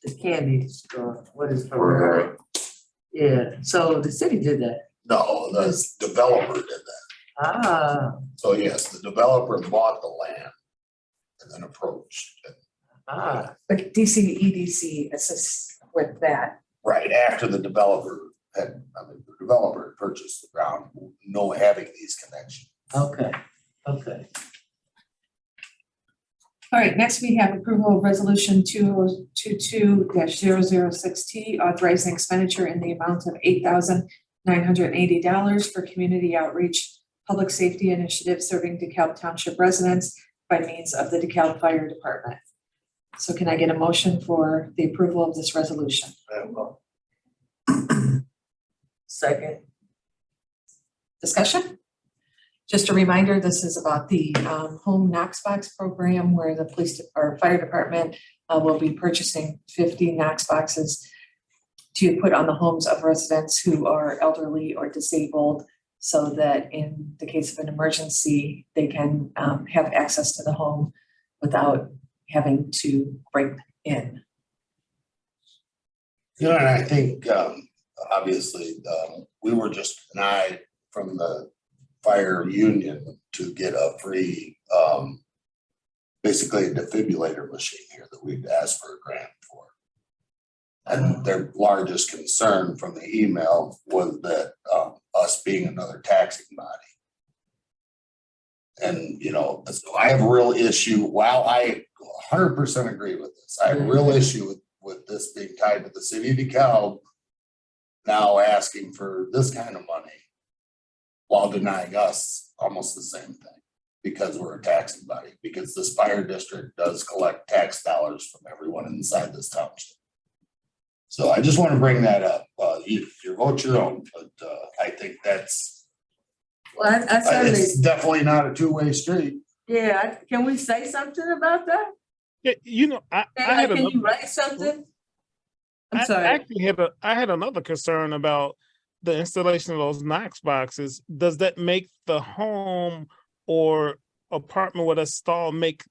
the candy store, what is it? Right. Yeah, so the city did that. No, the developer did that. Ah, So yes, the developer bought the land and then approached. But DCEDC assists with that. Right after the developer had purchased the ground, having these connections. okay, okay. All right, next we have approval of resolution 2022-006T, authorizing expenditure in the amount of $8,980 for community outreach, public safety initiative serving DeKalb Township residents by means of the DeKalb Fire Department. So can I get a motion for the approval of this resolution? Second. Discussion? Just a reminder, this is about the home Knox box program where the or fire department will be purchasing 50 Knox boxes to put on the homes of residents who are elderly or disabled, so that in the case of an emergency, they can have access to the home without having to break in. You know, and I think, obviously, we were just denied from the fire union to get a free, basically a defibrillator machine here that we'd asked for a grant for. And their largest concern from the email was that us being another taxing body. And, you know, so I have a real issue, while I 100% agree with this, I have a real issue with this being tied to the city of DeKalb now asking for this kind of money while denying us almost the same thing, because we're a taxing body, because this fire district does collect tax dollars from everyone inside this township. So I just want to bring that up. Your vote's your own, but I think that's, Well, I certainly, it's definitely not a two-way street. yeah, can we say something about that? Yeah, you know, I had Can you another, write something? I'm I sorry. actually I had another concern about the installation of those Knox boxes. Does that make the home or apartment with a stall make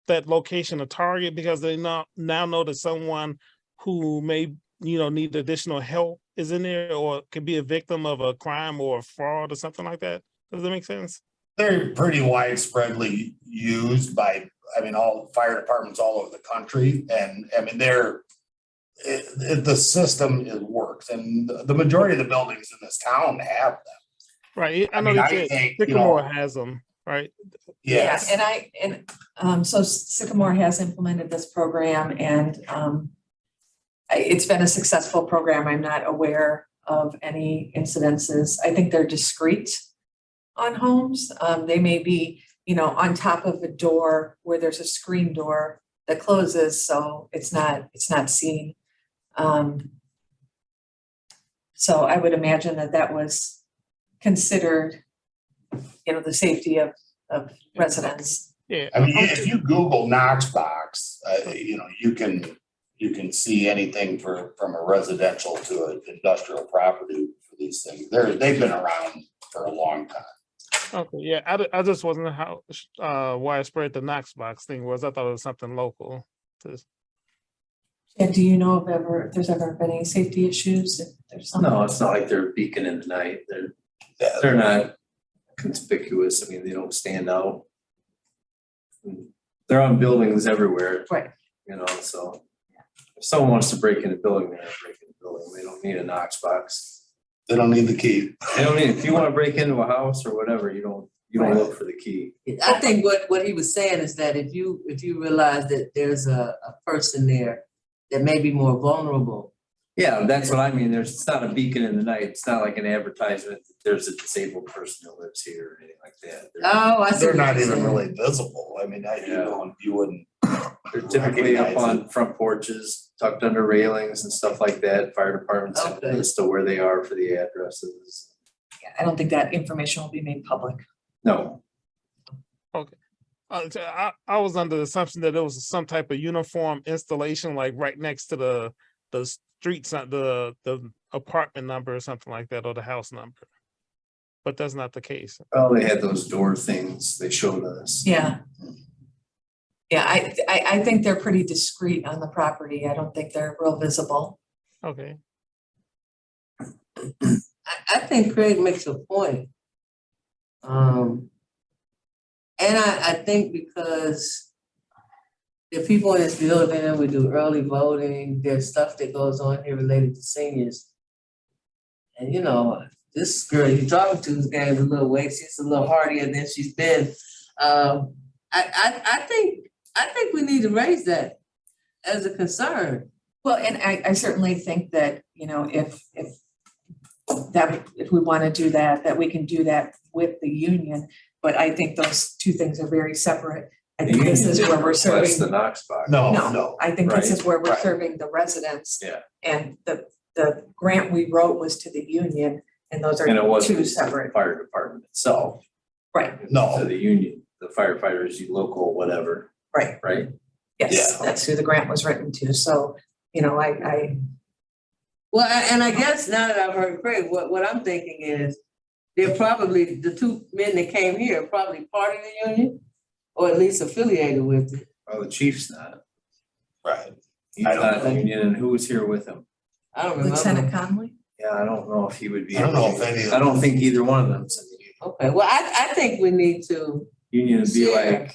that location a target because they now know that someone who may, you know, need additional help is in there or could be a victim of a crime or a fraud or something like that? Does that make sense? They're pretty widespreadly used by, I mean, all fire departments all over the country. And I mean, the system, it works. And the majority of the buildings in this town have them. Right. I know mean, they I said think, you Sycamore know, has them, right? Yes. Yeah, so Sycamore has implemented this program, and it's been a successful program. I'm not aware of any incidences. I think they're discreet on homes. They may be, you know, on top of a door where there's a screen door that closes, so it's not seen. So I would imagine that was considered, you know, the safety of residents. Yeah. I mean, if you Google Knox box, you know, you can see anything from a residential to an industrial property for these things. They've been around for a long time. Okay, yeah, I just wasn't how widespread the Knox box thing was. I thought it was something local. And do you know if there's ever been any safety issues? If there's something? No, it's not like they're beacon in the night. They're not conspicuous. I mean, they don't stand out. They're on buildings everywhere. Right. You know, so if someone wants to break in a building, they're gonna break in a building. They don't need a Knox box. They don't need the key. They don't need, if you want to break into a house or whatever, you don't look for the key. I think what he was saying is that if you realize that there's a person there that may be more vulnerable. Yeah, that's what I mean. It's not a beacon in the night. It's not like an advertisement that there's a disabled person that lives here or anything like that. Oh, I see. They're what not you're even saying. really visible. I mean, you wouldn't. They're typically up recognize on front porches, tucked under railings and stuff like that. Fire departments have a Okay. list of where they are for the addresses. Yeah, I don't think that information will be made public. No, So I was under the assumption that it was some type of uniform installation, like right next to the street sign, the apartment number or something like that, or the house number. But that's not the case. well, they had those door things they showed us. Yeah. Yeah, I think they're pretty discreet on the property. I don't think they're real visible. Okay. I think Craig makes a point. And I think because the people in this building, we do early voting, there's stuff that goes on here related to seniors. And you know, this girl you're talking to has gained a little weight. She's a little hardier than she's been. I I think we need to raise that as a concern. Well, and I certainly think that, you know, if we want to do that, that we can do that with the union. But I think those two things are very separate. I think this is where we're serving. The Knox box. No, I think this is where we're Right. serving the residents. Yeah. And the grant we wrote was to the union, and those are And it wasn't two the separate. fire department itself. Right, No. To the union, the firefighters, you local, whatever, right. right? Yes, Yeah. that's who the grant was written to. So, you know, Well, and I guess now that I've heard Craig, what I'm thinking is they're probably, the two men that came here are probably part of the union or at least affiliated with it. Well, the chief's not. Right. He's I don't not in the know. union, and who was here with him? I don't remember. Lieutenant Conley? Yeah, I don't know if he would be. I don't know if any of I don't think either one of them's in the union. Okay, well, I think we need to, Union would be Yeah. like,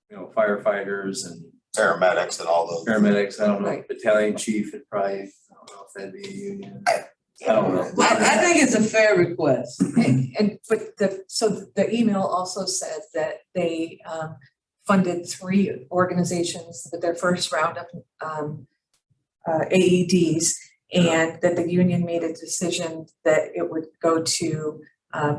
you know, firefighters and paramedics and all those. paramedics, I don't know, Right. battalion chief would probably, I don't know if that'd be a union. I don't know. I think it's a fair request. But the email also said that they funded 3 organizations with their first round of AEDs, and that the union made a decision that it would go to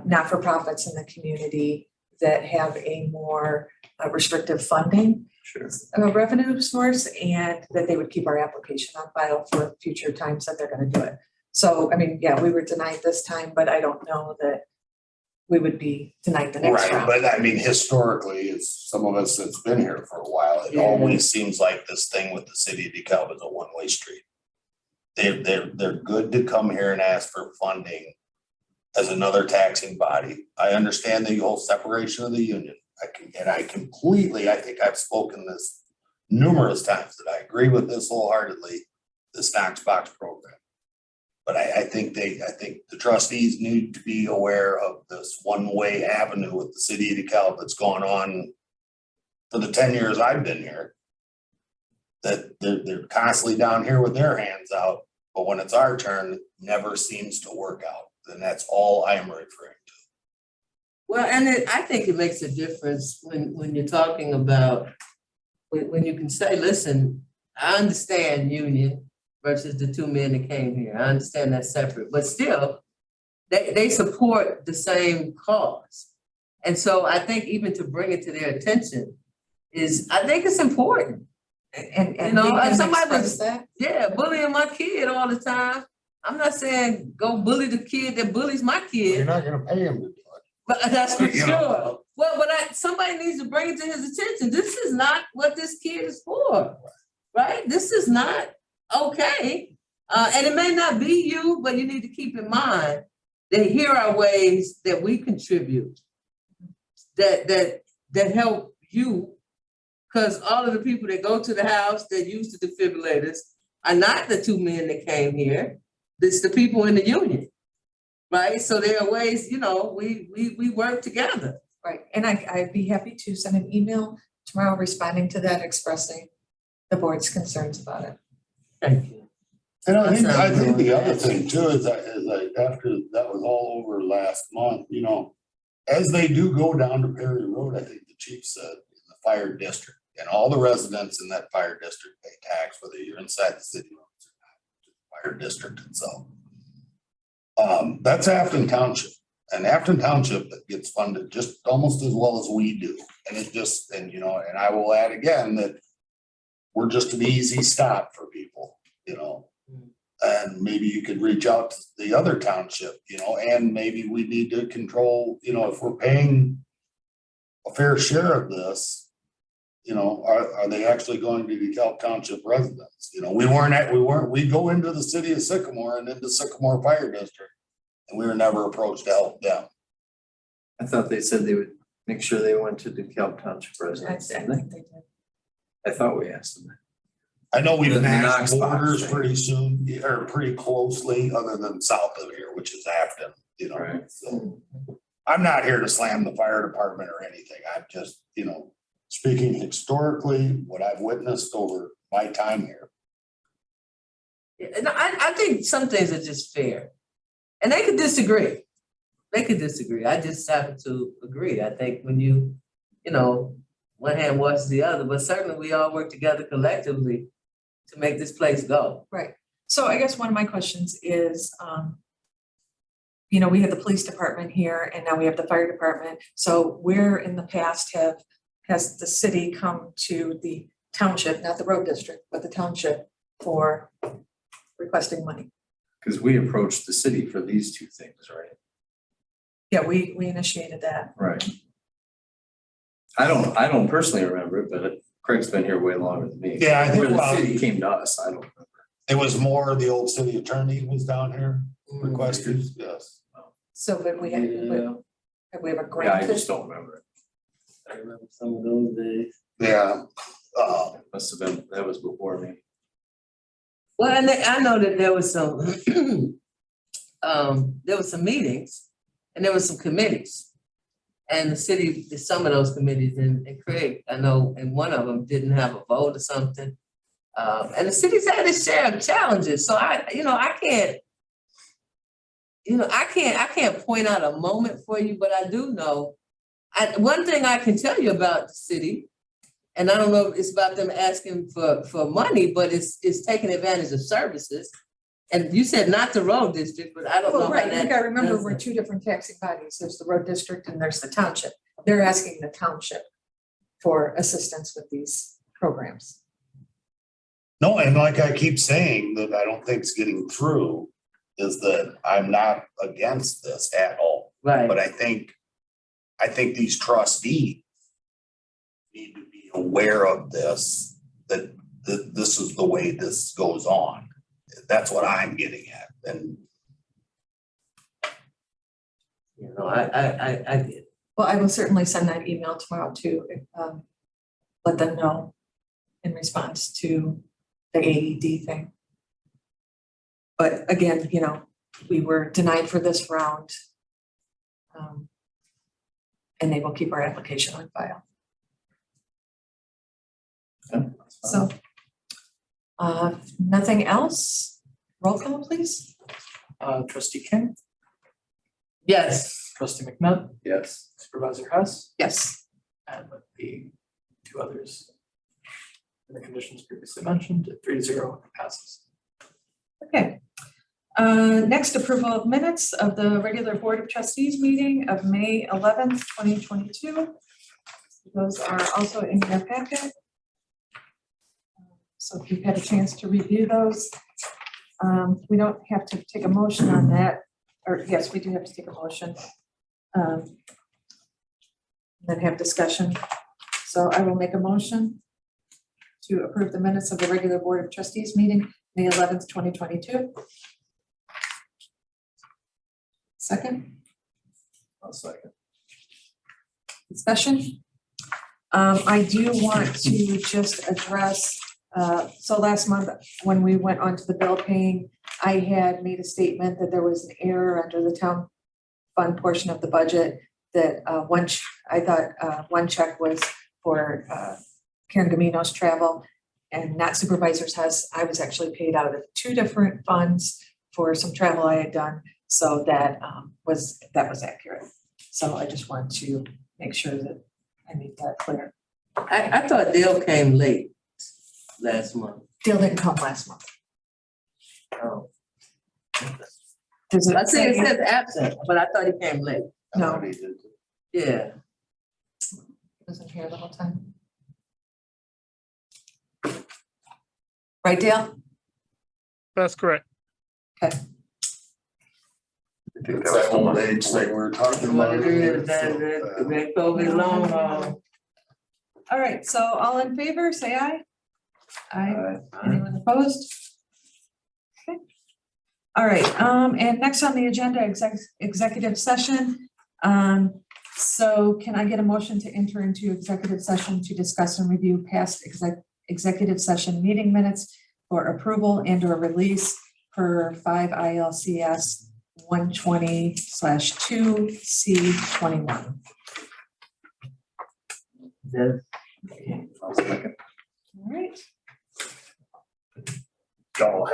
not-for-profits in the community that have a more restrictive funding Sure. revenue source, and that they would keep our application on file for future times that they're gonna do it. So, I mean, yeah, we were denied this time, but I don't know that we would be denied the next Right, round. but I mean, historically, it's some of us that's been here for a while, it Yeah. always seems like this thing with the city of DeKalb is a one-way street. They're good to come here and ask for funding as another taxing body. I understand the whole separation of the union. I completely, I think I've spoken this numerous times, that I agree with this wholeheartedly, this Knox box program. But I think the trustees need to be aware of this one-way avenue with the city of DeKalb that's gone on for the 10 years I've been here. That they're constantly down here with their hands out, but when it's our turn, it never seems to work out. And that's all I am referring to. Well, and I think it makes a difference when you're talking about, when you can say, listen, I understand union versus the 2 men that came here. I understand that's separate, but still, they support the same cause. And so I think even to bring it to their attention I think it's important. And You know, we can if somebody express was- that. Yeah, bullying my kid all the time. I'm not saying go bully the kid that bullies my kid. You're not gonna pay him to do it. But that's for You know. sure. Well, but somebody needs to bring it to his attention. This is not what this kid is for, right? This is not okay. And it may not be you, but you need to keep in mind that here are ways that we contribute that help you. Because all of the people that go to the house that use the defibrillators are not the 2 men that came here. It's the people in the union. Right, so there are ways, you know, we work together. Right, and I'd be happy to send an email tomorrow responding to that, expressing the board's concerns about it. Thank you. And I think That sounds the good. other thing too is that after that was all over last month, you know, as they do go down to Perry Road, I think the chief said, in the fire district, and all the residents in that fire district pay tax, whether you're inside the city limits or not, to the fire district itself. That's Afton Township, and Afton Township gets funded just almost as well as we do. And you know, and I will add again that we're just an easy stop for people, you know. And maybe you could reach out to the other township, you know, and maybe we need to control, you know, if we're paying a fair share of this, you know, are they actually going to DeKalb Township residents? You know, we go into the city of Sycamore and into Sycamore Fire District, and we were never approached to help them. I thought they said they would make sure they went to DeKalb Township I residents. think didn't they did. they? I thought we asked them. I know we've The matched Knox box borders thing. pretty soon, or pretty closely, other than south of here, which is Afton, you know, Right. so. I'm not here to slam the fire department or anything, I'm just, you know, speaking historically, what I've witnessed over my time here. And I think some things are just fair. And they could disagree. I just happen to agree. I think when you know, one hand washes the other, but certainly we all work together collectively to make this place go. Right. So I guess one of my questions is, you know, we have the police department here and now we have the fire department. So where in the past has the city come to the township, not the road district, but the township for requesting money? Because we approached the city for these two things, right? Yeah, we initiated that. Right. I don't personally remember it, but Craig's been here way longer than me. Yeah, I think Where the about- city came to us, I don't remember. It was more the old city attorney was down here requested, yes. So but we have, Yeah, have we ever I granted? just don't remember it. I remember some of those days. Yeah, Must have been, that was before me. Well, and I know that there was some, there was some meetings and there was some committees. And the city, some of those committees, and Craig, I know, and one of them didn't have a vote or something. And the city's had its share of challenges, so I can't point out a moment for you, but I do know, one thing I can tell you about the city, and I don't know if it's about them asking for money, but it's taking advantage of services. And you said not the road district, but I don't know. Well, how right, that you gotta remember, does we're it. two different taxing bodies. There's the road district and there's the township. They're asking the township for assistance with these programs. no, and like I keep saying, that I don't think's getting through is that I'm not against this at all. Right. But I think these trustees need to be aware of this, that this is the way this goes on. That's what I'm getting at, and You know, I get it. Well, I will certainly send that email tomorrow to let them know in response to the AED thing. But again, you know, we were denied for this round. And they will keep our application on file. Yeah, that's fine. So nothing else? Roll call, please. Trustee King, Yes. trustee McNutt, Yes. supervisor Hess, Yes. and with the two others. And the conditions previously mentioned, 3-0 passes. Okay. Next, approval of minutes of the regular Board of Trustees meeting of May 11th, 2022. Those are also in your packet. So if you've had a chance to review those, we don't have to take a motion on that, or yes, we do have to take a motion. Then have discussion. So I will make a motion to approve the minutes of the regular Board of Trustees meeting, May 11th, 2022. Second, I'll second. discussion. I do want to just address, so last month, when we went on to the bill paying, I had made a statement that there was an error under the town fund portion of the budget, that I thought one check was for Karen Gamino's travel and not Supervisor's Hess. I was actually paid out of two different funds for some travel I had done. So that was accurate. So I just want to make sure that I made that clear. I thought Dale came late last month. Dale didn't come last month. Oh. Does I it see it say? says absent, but I thought he came late. No, Yeah. wasn't here the whole time. Right, Dale? That's correct. Okay. it's that old age thing we were talking What about. it is, that COVID long haul. All right, so all in favor, say aye. Aye. Anyone opposed? Okay. All right, and next on the agenda, executive session. So can I get a motion to enter into executive session to discuss and review past executive session meeting minutes for approval and or release per 5 ILCS 120/2C21? Yes. I'll second. All right. Y'all